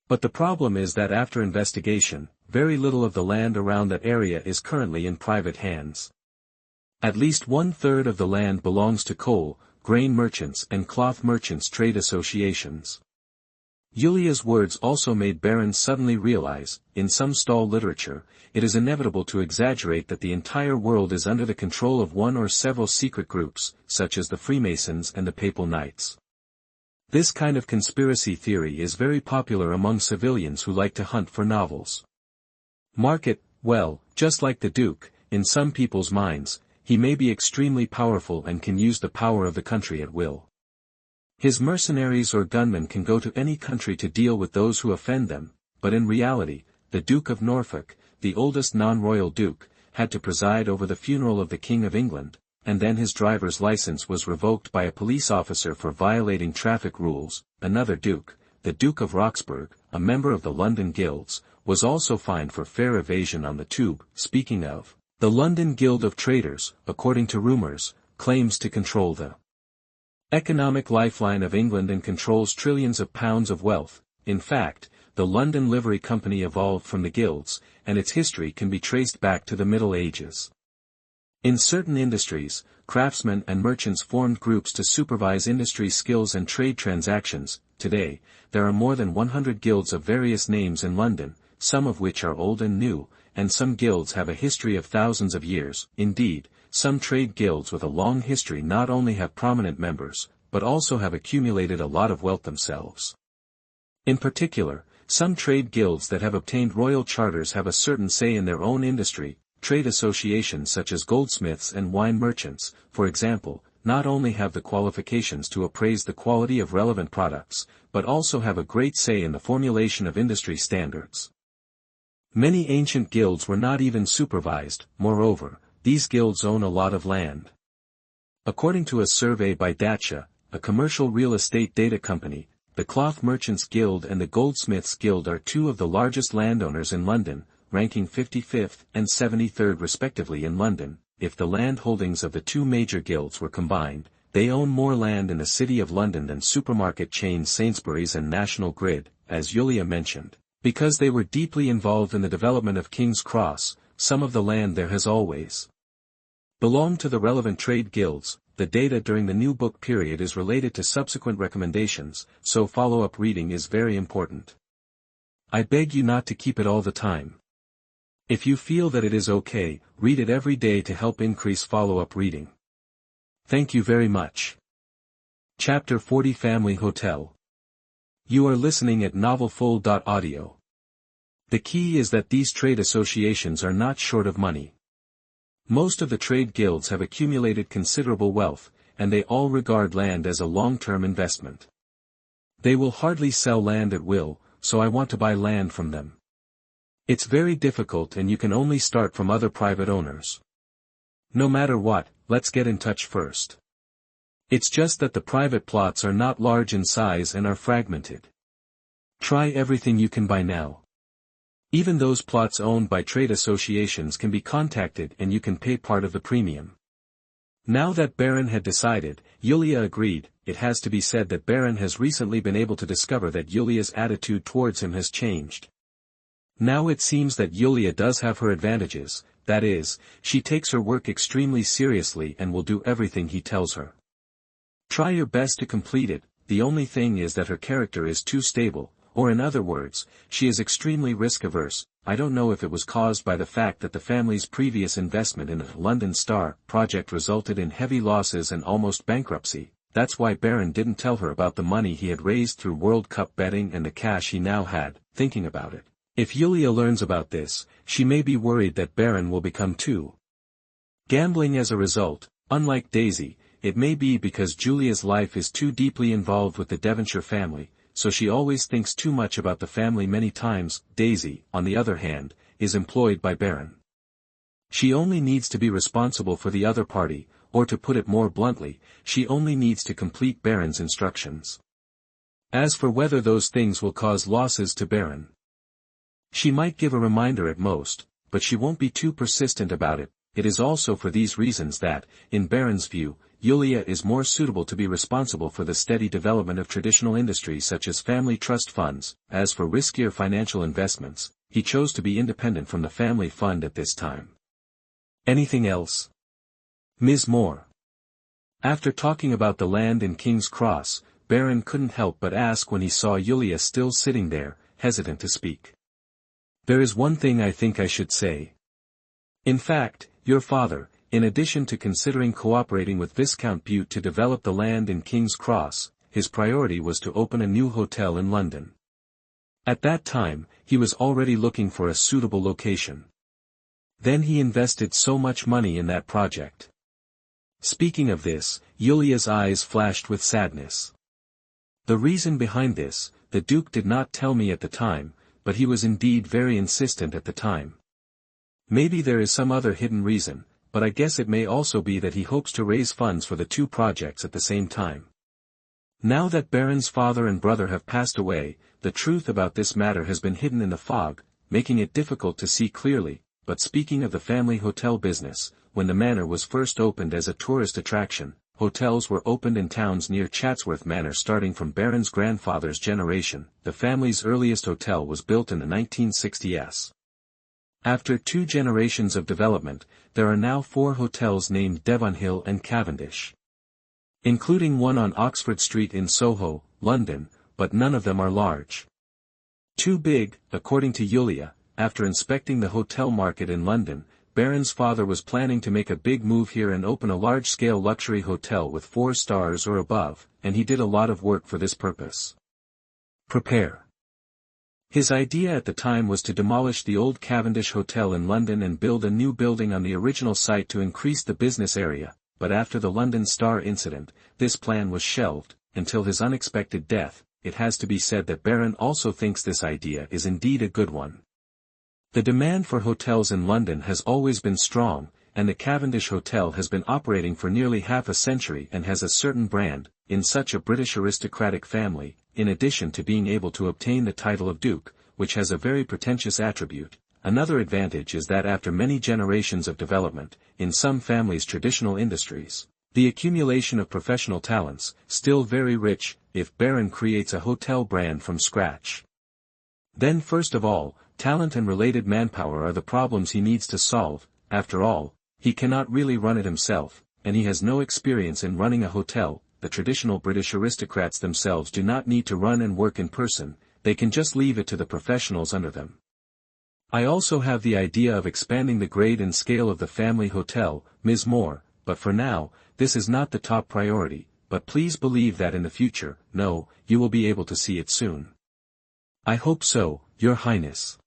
But the problem is that after investigation, very little of the land around that area is currently in private hands. At least 1/3 of the land belongs to coal, grain merchants and cloth merchants trade associations. Yulia's words also made Baron suddenly realize, in some stall literature, it is inevitable to exaggerate that the entire world is under the control of one or several secret groups, such as the Freemasons and the Papal Knights. This kind of conspiracy theory is very popular among civilians who like to hunt for novels. Market, well, just like the Duke, in some people's minds, he may be extremely powerful and can use the power of the country at will. His mercenaries or gunmen can go to any country to deal with those who offend them, but in reality, the Duke of Norfolk, the oldest non-royal duke, had to preside over the funeral of the King of England, and then his driver's license was revoked by a police officer for violating traffic rules. Another duke, the Duke of Roxburgh, a member of the London Guilds, was also fined for fare evasion on the tube. Speaking of, the London Guild of Traders, according to rumors, claims to control the economic lifeline of England and controls trillions of pounds of wealth. In fact, the London Livery Company evolved from the guilds, and its history can be traced back to the Middle Ages. In certain industries, craftsmen and merchants formed groups to supervise industry skills and trade transactions. Today, there are more than 100 guilds of various names in London, some of which are old and new, and some guilds have a history of thousands of years. Indeed, some trade guilds with a long history not only have prominent members, but also have accumulated a lot of wealth themselves. In particular, some trade guilds that have obtained royal charters have a certain say in their own industry. Trade associations such as goldsmiths and wine merchants, for example, not only have the qualifications to appraise the quality of relevant products, but also have a great say in the formulation of industry standards. Many ancient guilds were not even supervised. Moreover, these guilds own a lot of land. According to a survey by Dacia, a commercial real estate data company, the Cloth Merchants Guild and the Goldsmiths Guild are two of the largest landowners in London, ranking 55th and 73rd respectively in London. If the land holdings of the two major guilds were combined, they own more land in the City of London than supermarket chains Sainsbury's and National Grid, as Yulia mentioned. Because they were deeply involved in the development of King's Cross, some of the land there has always belonged to the relevant trade guilds. The data during the new book period is related to subsequent recommendations, so follow-up reading is very important. I beg you not to keep it all the time. If you feel that it is okay, read it every day to help increase follow-up reading. Thank you very much. Chapter 40 Family Hotel. You are listening at novelfull.audio. The key is that these trade associations are not short of money. Most of the trade guilds have accumulated considerable wealth, and they all regard land as a long-term investment. They will hardly sell land at will, so I want to buy land from them. It's very difficult and you can only start from other private owners. No matter what, let's get in touch first. It's just that the private plots are not large in size and are fragmented. Try everything you can buy now. Even those plots owned by trade associations can be contacted and you can pay part of the premium. Now that Baron had decided, Yulia agreed. It has to be said that Baron has recently been able to discover that Yulia's attitude towards him has changed. Now it seems that Yulia does have her advantages, that is, she takes her work extremely seriously and will do everything he tells her. Try your best to complete it. The only thing is that her character is too stable, or in other words, she is extremely risk-averse. I don't know if it was caused by the fact that the family's previous investment in the London Star project resulted in heavy losses and almost bankruptcy. That's why Baron didn't tell her about the money he had raised through World Cup betting and the cash he now had. Thinking about it, if Yulia learns about this, she may be worried that Baron will become too gambling as a result. Unlike Daisy, it may be because Julia's life is too deeply involved with the Devonshire family, so she always thinks too much about the family many times. Daisy, on the other hand, is employed by Baron. She only needs to be responsible for the other party, or to put it more bluntly, she only needs to complete Baron's instructions. As for whether those things will cause losses to Baron, she might give a reminder at most, but she won't be too persistent about it. It is also for these reasons that, in Baron's view, Yulia is more suitable to be responsible for the steady development of traditional industries such as family trust funds. As for riskier financial investments, he chose to be independent from the family fund at this time. Anything else? Ms. Moore. After talking about the land in King's Cross, Baron couldn't help but ask when he saw Yulia still sitting there, hesitant to speak. There is one thing I think I should say. In fact, your father, in addition to considering cooperating with Viscount Bute to develop the land in King's Cross, his priority was to open a new hotel in London. At that time, he was already looking for a suitable location. Then he invested so much money in that project. Speaking of this, Yulia's eyes flashed with sadness. The reason behind this, the Duke did not tell me at the time, but he was indeed very insistent at the time. Maybe there is some other hidden reason, but I guess it may also be that he hopes to raise funds for the two projects at the same time. Now that Baron's father and brother have passed away, the truth about this matter has been hidden in the fog, making it difficult to see clearly. But speaking of the family hotel business, when the manor was first opened as a tourist attraction, hotels were opened in towns near Chatsworth Manor starting from Baron's grandfather's generation. The family's earliest hotel was built in the 1960s. After 2 generations of development, there are now 4 hotels named Devonhill and Cavendish, including one on Oxford Street in Soho, London, but none of them are large. Too big, according to Yulia. After inspecting the hotel market in London, Baron's father was planning to make a big move here and open a large-scale luxury hotel with 4 stars or above, and he did a lot of work for this purpose. Prepare. His idea at the time was to demolish the old Cavendish Hotel in London and build a new building on the original site to increase the business area, but after the London Star incident, this plan was shelved, until his unexpected death. It has to be said that Baron also thinks this idea is indeed a good one. The demand for hotels in London has always been strong, and the Cavendish Hotel has been operating for nearly half a century and has a certain brand, in such a British aristocratic family, in addition to being able to obtain the title of Duke, which has a very pretentious attribute. Another advantage is that after many generations of development, in some families' traditional industries, the accumulation of professional talents, still very rich, if Baron creates a hotel brand from scratch. Then first of all, talent and related manpower are the problems he needs to solve. After all, he cannot really run it himself, and he has no experience in running a hotel. The traditional British aristocrats themselves do not need to run and work in person, they can just leave it to the professionals under them. I also have the idea of expanding the grade and scale of the family hotel, Ms. Moore, but for now, this is not the top priority, but please believe that in the future, you will be able to see it soon. I hope so, Your Highness.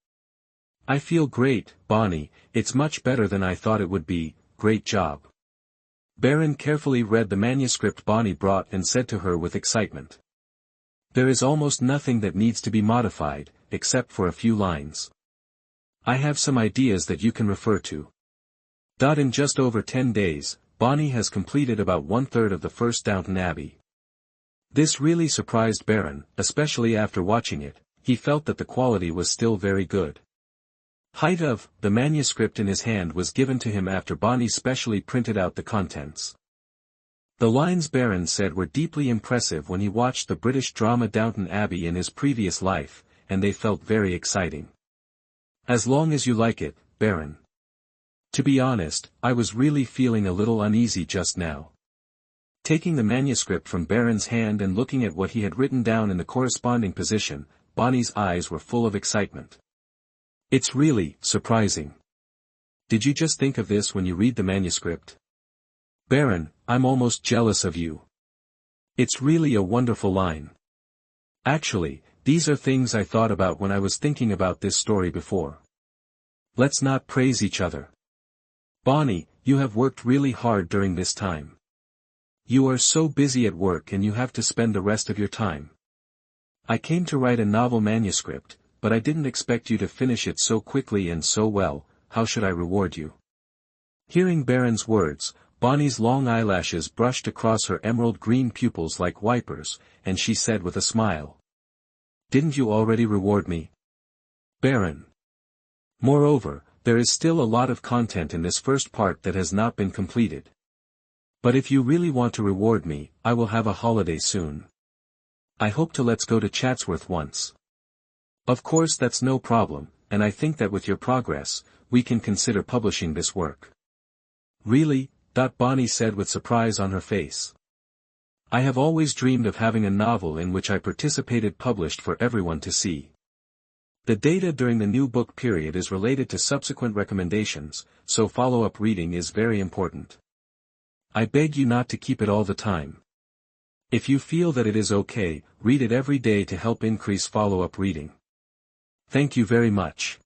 I feel great, Bonnie, it's much better than I thought it would be. Great job. Baron carefully read the manuscript Bonnie brought and said to her with excitement. There is almost nothing that needs to be modified, except for a few lines. I have some ideas that you can refer to. In just over 10 days, Bonnie has completed about 1/3 of the first Downton Abbey. This really surprised Baron, especially after watching it. He felt that the quality was still very good. The manuscript in his hand was given to him after Bonnie specially printed out the contents. The lines Baron said were deeply impressive when he watched the British drama Downton Abbey in his previous life, and they felt very exciting. As long as you like it, Baron. To be honest, I was really feeling a little uneasy just now. Taking the manuscript from Baron's hand and looking at what he had written down in the corresponding position, Bonnie's eyes were full of excitement. It's really surprising. Did you just think of this when you read the manuscript? Baron, I'm almost jealous of you. It's really a wonderful line. Actually, these are things I thought about when I was thinking about this story before. Let's not praise each other. Bonnie, you have worked really hard during this time. You are so busy at work and you have to spend the rest of your time. I came to write a novel manuscript, but I didn't expect you to finish it so quickly and so well. How should I reward you? Hearing Baron's words, Bonnie's long eyelashes brushed across her emerald green pupils like wipers, and she said with a smile. Didn't you already reward me? Baron. Moreover, there is still a lot of content in this first part that has not been completed. But if you really want to reward me, I will have a holiday soon. I hope to let's go to Chatsworth once. Of course that's no problem, and I think that with your progress, we can consider publishing this work. Really? Bonnie said with surprise on her face. I have always dreamed of having a novel in which I participated published for everyone to see. The data during the new book period is related to subsequent recommendations, so follow-up reading is very important. I beg you not to keep it all the time. If you feel that it is okay, read it every day to help increase follow-up reading. Thank you very much.